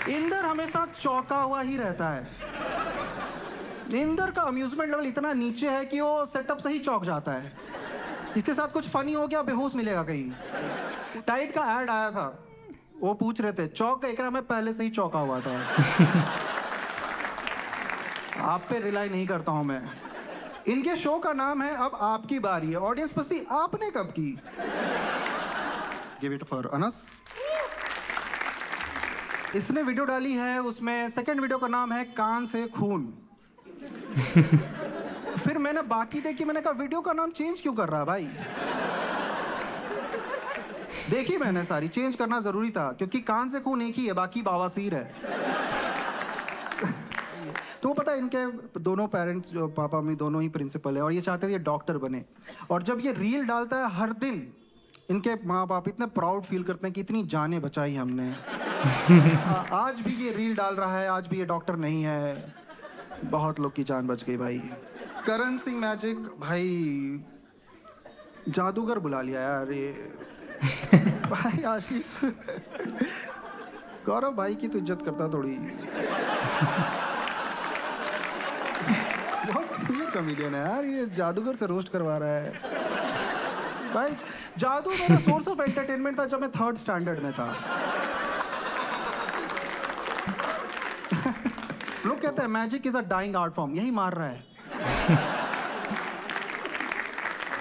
इंदर हमेशा चौंका हुआ ही रहता है. इंदर का अम्यूजमेंट लेवल इतना नीचे है कि वो सेटअप से ही चौंक जाता है. इसके साथ कुछ फनी हो गया बेहोश मिलेगा कहीं. टाइट का ऐड आया था, वो पूछ रहे थे चौक का. एक में पहले से ही चौंका हुआ था. आप पे रिलाई नहीं करता हूं मैं। इनके शो का नाम है अब आपकी बारी है। ऑडियंस पसंद आपने कब की? Give it for Anas. इसने वीडियो डाली है, उसमें सेकंड वीडियो का नाम है कान से खून। फिर मैंने बाकी देखी, मैंने कहा वीडियो का नाम चेंज क्यों कर रहा है भाई? देखी मैंने सारी, चेंज करना जरूरी था क्योंकि कान से खून एक ही है, बाकी बवासीर है। तो पता है इनके दोनों पेरेंट्स, जो पापा मम्मी दोनों ही प्रिंसिपल है और ये चाहते थे ये डॉक्टर बने। और जब ये रील डालता है हर दिन, इनके माँ बाप इतने प्राउड फील करते हैं कि इतनी जानें बचाई हमने। आज भी ये रील डाल रहा है, आज भी ये डॉक्टर नहीं है। बहुत लोग की जान बच गई भाई। करण सिंह मैजिक भाई जादूगर बुला लिया यार ये। भाई आशीष गौरव भाई की तो इज्जत करता थोड़ी। बहुत सीनियर कॉमेडियन है यार, ये जादूगर से रोस्ट करवा रहा है भाई। जादू मेरा सोर्स ऑफ एंटरटेनमेंट था जब मैं 3rd स्टैंडर्ड में था। लोग कहते हैं magic is a dying art form, यही मार रहा है।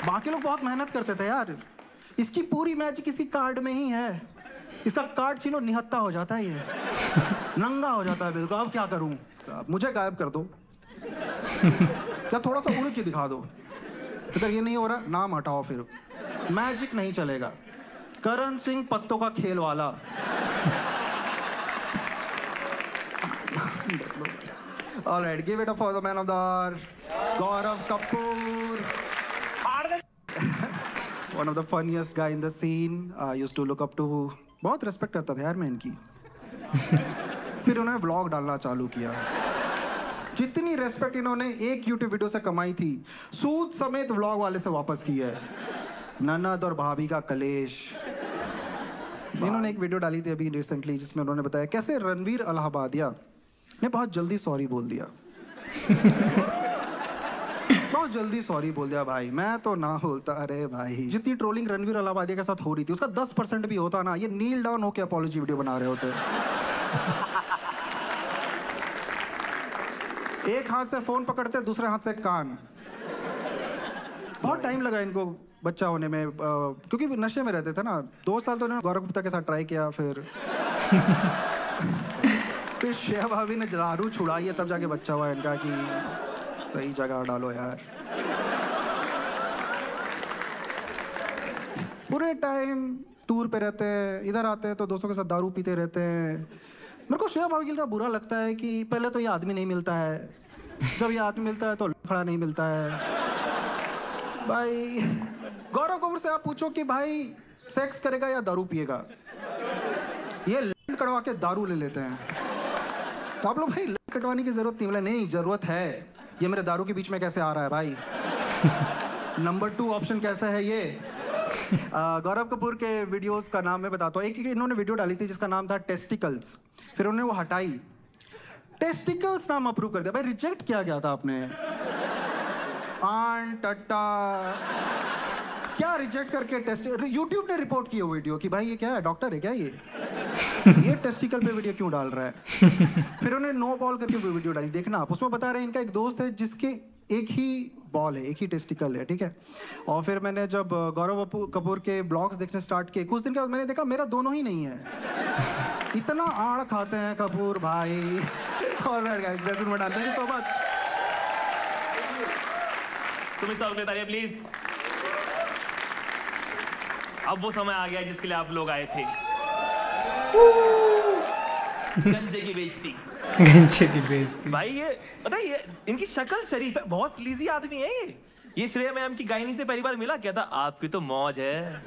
बाकी लोग बहुत मेहनत करते थे यार। इसकी पूरी मैजिक इसी कार्ड में ही है। इसका कार्ड छीनो निहत्ता हो जाता है, ये नंगा हो जाता है बिल्कुल। अब क्या करूं? मुझे गायब कर दो, क्या थोड़ा सा उड़ के दिखा दो। अगर ये नहीं हो रहा नाम हटाओ, फिर मैजिक नहीं चलेगा। करण सिंह पत्तों का खेल वाला। All right, give it up for the man of the hour, Gaurav Kapoor. One of the funniest guy in the scene. Used to look up to. बहुत respect करता था यार मैं इनकी। फिर उन्होंने vlog डालना चालू किया। जितनी respect इन्होंने एक YouTube वीडियो से कमाई थी, सूद समेत vlog वाले से वापस की है। ननद और भाभी का कलेश। इन्होंने एक वीडियो डाली थी अभी रिसेंटली जिसमें उन्होंने बताया कैसे रणवीर अलाहाबादिया ने बहुत जल्दी सॉरी बोल दिया। बहुत जल्दी सॉरी बोल दिया भाई। मैं तो ना बोलता। अरे भाई जितनी ट्रोलिंग रणवीर अलाहाबादिया के साथ हो रही थी उसका 10% भी होता ना, ये नील डाउन होके अपॉलॉजी वीडियो बना रहे होते। एक हाथ से फोन पकड़ते, दूसरे हाथ से कान। बहुत टाइम लगा इनको बच्चा होने में, क्योंकि नशे में रहते थे ना। 2 साल तो इन्होंने गौरव गुप्ता के साथ ट्राई किया, फिर श्रेया भाभी ने दारू छुड़ाई है, तब जाके बच्चा हुआ इनका। कि सही जगह डालो यार। पूरे टाइम टूर पे रहते हैं, इधर आते हैं तो दोस्तों के साथ दारू पीते रहते हैं। मेरे को श्रेया भाभी के लिए बुरा लगता है कि पहले तो ये आदमी नहीं मिलता है, जब ये आदमी मिलता है तो खड़ा नहीं मिलता है भाई। गौरव कपूर से आप पूछो कि भाई सेक्स करेगा या दारू पिएगा, ये कटवा के दारू ले लेते हैं। तो आप लोग भाई कटवाने की जरूरत नहीं, बोले नहीं जरूरत है, ये मेरे दारू के बीच में कैसे आ रहा है भाई। नंबर 2 ऑप्शन कैसा है ये। गौरव कपूर के वीडियोस का नाम मैं बताता हूँ। एक इन्होंने वीडियो डाली थी जिसका नाम था टेस्टिकल्स, फिर उन्होंने वो हटाई, टेस्टिकल्स नाम अप्रूव कर दिया। भाई रिजेक्ट किया गया था आपने। आन टट्टा क्या रिजेक्ट करके टेस्ट। यूट्यूब ने रिपोर्ट की वो वीडियो कि भाई ये क्या है, डॉक्टर है क्या ये टेस्टिकल पे वीडियो क्यों डाल रहा है। फिर उन्होंने नो बॉल करके वो वीडियो डाली, देखना आप। उसमें बता रहे हैं इनका एक दोस्त है जिसके एक ही बॉल है, एक ही टेस्टिकल है, ठीक है। और फिर मैंने जब गौरव कपूर के ब्लॉग्स देखने स्टार्ट किए, कुछ दिन के बाद मैंने देखा मेरा दोनों ही नहीं है। इतना आड़ खाते हैं कपूर भाई। Alright guys, that's it. Thank you so much. Sumit साहब तालियां प्लीज। अब वो समय आ गया जिसके लिए आप लोग आए थे। गंजे की बेइज्जती। गंजे की बेइज्जती। भाई ये पता है, ये इनकी शक्ल शरीफ है, बहुत स्लीजी आदमी है ये श्रेया मैम की गायनी से पहली बार मिला, क्या था आपकी तो मौज है।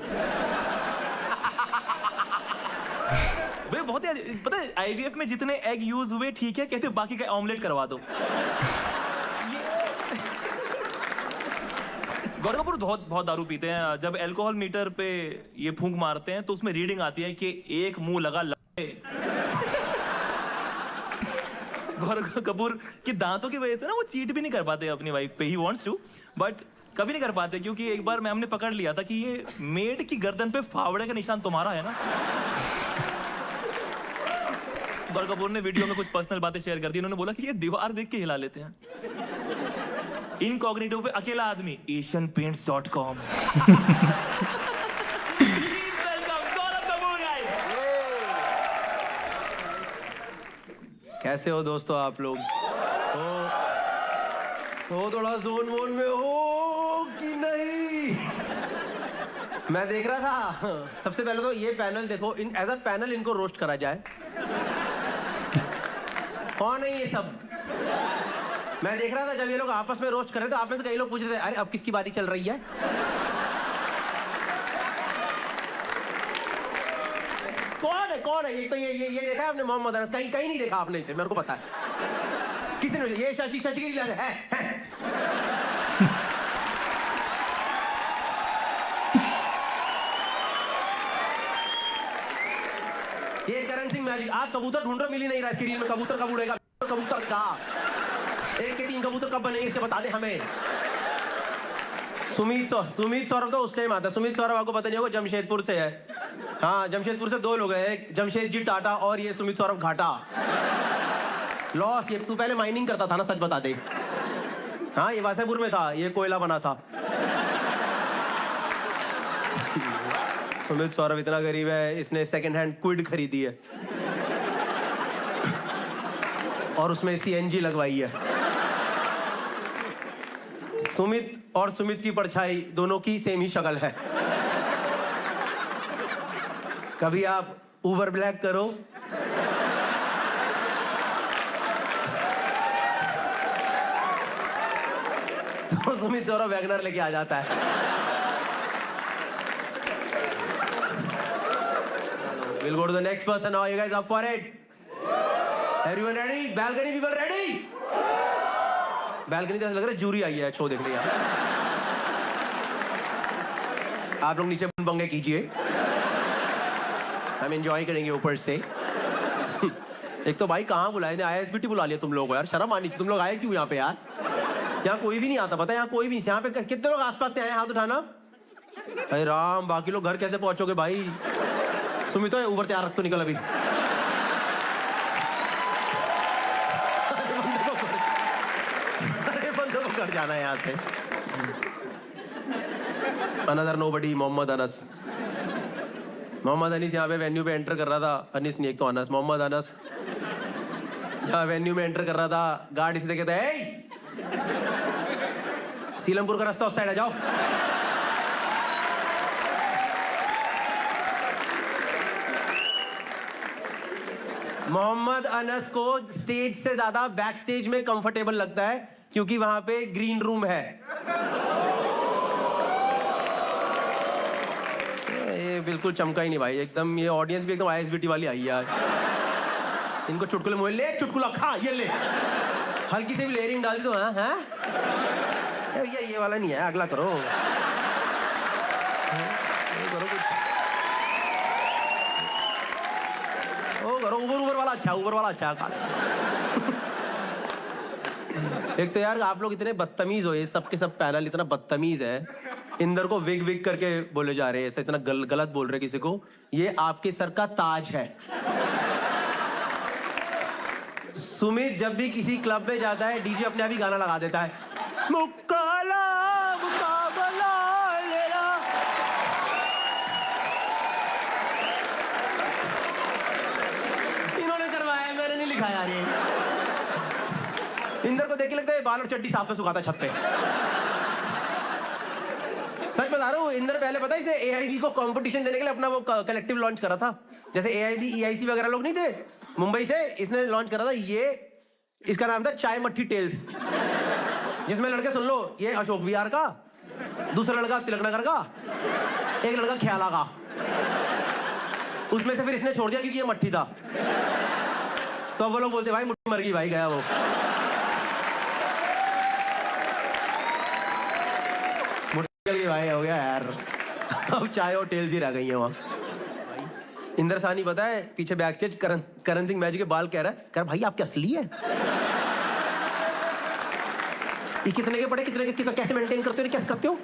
भाई बहुत पता है आईवीएफ में जितने एग यूज हुए ठीक है, कहते बाकी का ऑमलेट करवा दो। गौरव कपूर बहुत दारू पीते हैं। जब अल्कोहल मीटर पे ये फूंक मारते हैं तो उसमें रीडिंग आती है कि एक मुंह लगा गौरव कपूर के दांतों की वजह से ना वो चीट भी नहीं कर पाते अपनी वाइफ पे। ही वांट्स टू बट कभी नहीं कर पाते, क्योंकि एक बार मैम ने पकड़ लिया था कि ये मेड की गर्दन पे फावड़े का निशान तुम्हारा है ना। गौरव कपूर ने वीडियो में कुछ पर्सनल बातें शेयर कर दी। उन्होंने बोला कि ये दीवार देख के हिला लेते हैं। इनकॉग्निटो पे अकेला आदमी asianpaints.com। कैसे हो दोस्तों आप लोग? हो थोड़ा जोन वोन में हो कि नहीं? मैं देख रहा था, सबसे पहले तो ये पैनल देखो, इन एज अ पैनल इनको रोस्ट करा जाए। कौन है ये सब? मैं देख रहा था जब ये लोग आपस में रोस्ट कर रहे थे, आप में से कई लोग पूछ रहे थे अरे अब किसकी बारी चल रही है? कौन है? एक तो ये देखा है आपने मोहम्मद अनस? कहीं नहीं देखा आपने इसे, मेरे को पता है। किसी ने ये शशि की लीला है। ये करण सिंह मैजिक। आप कबूतर ढूंढ रहे, मिल ही नहीं रहा स्क्रीन में। कबूतर कब उड़ेगा? कबूतर का एक के 3 कबूतर कब बनेंगे, इससे बता दे हमें। सुमित सौरभ तो उस टाइम आता है। सुमित सौरभ आपको पता नहीं होगा, जमशेदपुर से है। हाँ, जमशेदपुर से 2 लोग हैं, एक जमशेद जी टाटा और ये सुमित सौरभ घाटा। लॉस। ये तू पहले माइनिंग करता था ना, सच बता दे। हाँ, ये वासेपुर में था, ये कोयला बना था। सुमित सौरभ इतना गरीब है, इसने सेकंड हैंड क्विड खरीदी है और उसमें सीएनजी लगवाई है। सुमित और सुमित की परछाई दोनों की सेम ही शक्ल है। कभी आप उबर ब्लैक करो, तो सुमित सौरभ वैगनर लेके आ जाता है। We'll go to the next person now. You guys up for it? Everyone ready? Balcony people ready? Balcony तो ऐसा लग रहा है जूरी आई है शो देखने यार। आप लोग नीचे पंगे कीजिए, हम एंजॉय करेंगे ऊपर से। एक तो भाई कहाँ बुलाए ने, ISBT बुला लिया तुम लोगों को यार, शर्म आनी चाहिए। तुम लोग आए क्यों यहाँ पे यार? यहाँ कोई भी नहीं आता, पता है? यहाँ कोई भी नहीं। यहाँ पे कितने लोग आसपास से आए? हाथ उठाना। अरे राम, बाकी लोग घर कैसे पहुंचोगे भाई? सुमित ऊपर तैयार रख, तो निकल अभी। अरे बंदों को कर जाना है यहाँ से। Another nobody, Mohammad Anas. मोहम्मद अनीस यहाँ पे वेन्यू पे एंटर कर रहा था। अनीस नहीं, एक तो अनस। मोहम्मद अनस यहाँ वेन्यू में एंटर कर रहा था। गार्ड इसे देखे थे, सीलमपुर का रास्ता उस साइड आ जाओ। मोहम्मद अनस को स्टेज से ज्यादा बैक स्टेज में कंफर्टेबल लगता है, क्योंकि वहां पे ग्रीन रूम है। ये बिल्कुल चमका ही नहीं भाई, एकदम। ये ऑडियंस भी एकदम ISBT वाली आई है। इनको चुटकुले मुझे ले, चुटकुला खा, ये ले। हल्की से भी लेयरिंग डाल दी तो हाँ हाँ ये वाला नहीं है, अगला करो। करो कुछ, ओ करो। ऊबर वाला अच्छा, ऊबर वाला अच्छा। एक तो यार आप लोग इतने बदतमीज हो, ये सब के सब पैनल इतना बदतमीज है। इंदर को विग करके बोले जा रहे हैं, ऐसा इतना गलत बोल रहे किसी को। ये आपके सर का ताज है। सुमित जब भी किसी क्लब में जाता है, डीजे अपने आप ही गाना लगा देता है, मुकाला मुकाबला लेला। इन्होंने करवाया, मैंने नहीं लिखा यार। ये इंदर को देख के लगता है बाल और चड्डी साफ में सुखाता छत पे। सच बता रहा हूँ, इंदर पहले पता है इसने AIB को कंपटीशन देने के लिए अपना वो कलेक्टिव लॉन्च करा था। जैसे AIB EIC वगैरह लोग नहीं थे मुंबई से, इसने लॉन्च करा था। ये इसका नाम था चाय मट्ठी टेल्स, जिसमें लड़के सुन लो, ये अशोक विहार का, दूसरा लड़का तिलक नगर का, एक लड़का ख्याला का। उसमें से फिर इसने छोड़ दिया क्योंकि ये मट्ठी था। तो अब वो लोग बोलते भाई मुट्ठी मर गई भाई, गया वो। मुट्ठी भाई हो गया यार। अब चाय और टेल्स ही रह गई है वहां। इंदर सानी पता है पीछे बैक स्टेज करण सिंह मैजिक के बाल कह रहा है, कह भाई आपके असली है? ये कितने के पड़े, कितने के कैसे मेंटेन करते हो, कैसे करते हो?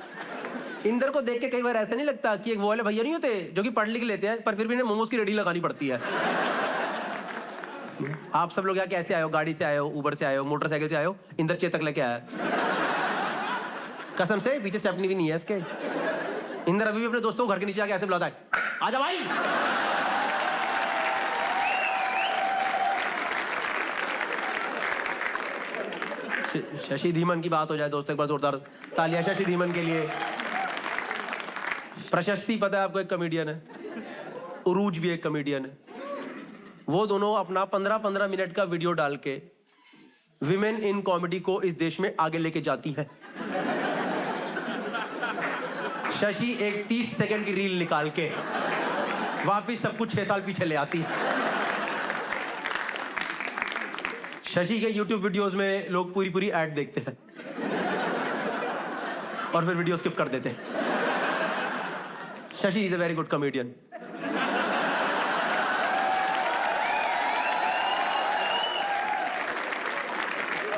इंदर को देख के कई बार ऐसा नहीं लगता कि एक वो वाले भैया नहीं होते जो कि पढ़ लिख लेते हैं पर फिर भी इन्हें मोमोज की रेडी लगानी पड़ती है। आप सब लोग यहाँ कैसे आए हो? गाड़ी से आए हो, उबर से आए हो, मोटरसाइकिल से आए हो? इंदर चेतक लेके आया कसम से, पीछे स्टेपनी भी नहीं है इसके। इंदर अभी भी अपने दोस्तों को घर के नीचे आके ऐसे बुलाता है, आजा भाई। शशि धीमन की बात हो जाए दोस्तों, एक बार जोरदार तालियां शशि धीमन के लिए। प्रशस्ति पता है आपको एक कॉमेडियन है, उरूज भी एक कॉमेडियन है। वो दोनों अपना 15-15 मिनट का वीडियो डाल के विमेन इन कॉमेडी को इस देश में आगे लेके जाती है। शशि एक 30 सेकंड की रील निकाल के वापिस सब कुछ 6 साल पीछे ले आती है। शशि के YouTube वीडियोस में लोग पूरी ऐड देखते हैं और फिर वीडियो स्किप कर देते हैं। Shashi is a very good comedian.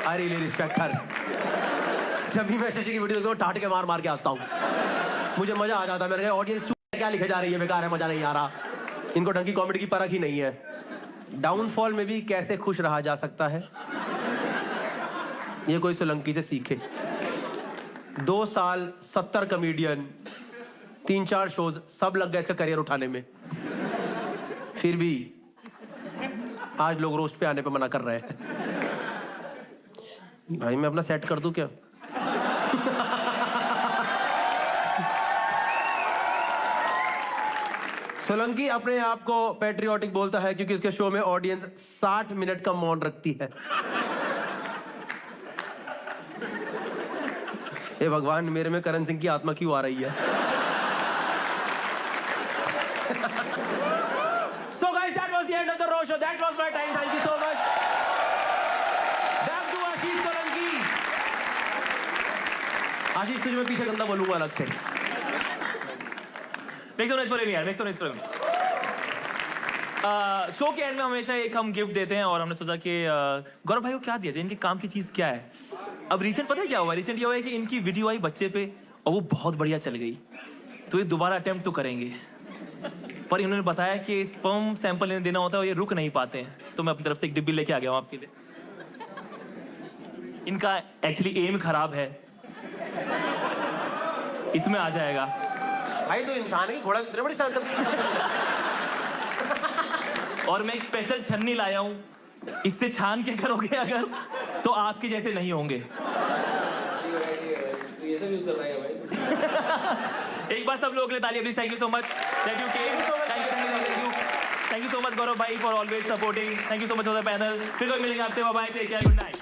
I really respect her. जब भी मैं शशि की वीडियो देखता हूँ टाट के मार के हंसता हूँ, मुझे मजा आ जाता है। मैंने कहा ऑडियंस क्या लिखे जा रही है, बेकार है, मजा नहीं आ रहा, इनको ढंग की कॉमेडी की परख ही नहीं है। डाउनफॉल में भी कैसे खुश रहा जा सकता है, ये कोई सोलंकी से सीखे। 2 साल 70 कॉमेडियन, 3-4 शोज, सब लग गए इसका करियर उठाने में, फिर भी आज लोग रोस्ट पे आने पे मना कर रहे हैं। भाई मैं अपना सेट कर दूं क्या? सोलंकी अपने आप को पैट्रियोटिक बोलता है क्योंकि उसके शो में ऑडियंस 60 मिनट का मौन रखती है। हे भगवान, मेरे में करण सिंह की आत्मा क्यों आ रही है? So guys, that was the end of the roast show. That was my time. Thank you so much. Back to आशीष सोलंकी। आशीष तुझे मैं पीछे गंदा बोलूंगा अलग से। शो के एंड में हमेशा एक हम गिफ्ट देते हैं और हमने सोचा कि गौरव भाई को क्या दिया जाए, इनके काम की चीज क्या है। अब रिसेंट पता है क्या हुआ? रिसेंट ये हुआ है कि इनकी वीडियो आई बच्चे पे और वो बहुत बढ़िया चल गई, तो ये दोबारा अटेम्प्ट तो करेंगे, पर इन्होंने बताया कि स्पर्म सैंपल इन्हें देना होता है और ये रुक नहीं पाते हैं, तो मैं अपनी तरफ से एक डिब्बी लेके आ गया हूँ आपके लिए। इनका एक्चुअली एम खराब है, इसमें आ जाएगा। भाई तो इंसान की घोड़ा कितने बड़ी शांत। और मैं एक स्पेशल छन्नी लाया हूँ, इससे छान के करोगे अगर तो आपके जैसे नहीं होंगे। एक बार सब लोगों के लिए तालियां please. Thank you so much, thank you so much Gaurav भाई for always supporting. Thank you so much for the panel. फिर कोई मिलेंगे आपसे, bye bye, take care, good night.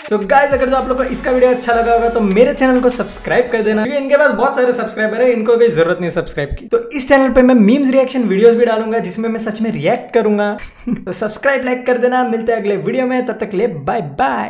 तो गाइस अगर आप लोग को इसका वीडियो अच्छा लगा होगा तो मेरे चैनल को सब्सक्राइब कर देना, क्योंकि इनके पास बहुत सारे सब्सक्राइबर है, इनको कोई जरूरत नहीं सब्सक्राइब की। तो इस चैनल पे मैं मीम्स रिएक्शन वीडियोस भी डालूंगा जिसमें मैं सच में रिएक्ट करूंगा। तो सब्सक्राइब लाइक कर देना। मिलते हैं अगले वीडियो में, तब तक ले बाय बाय।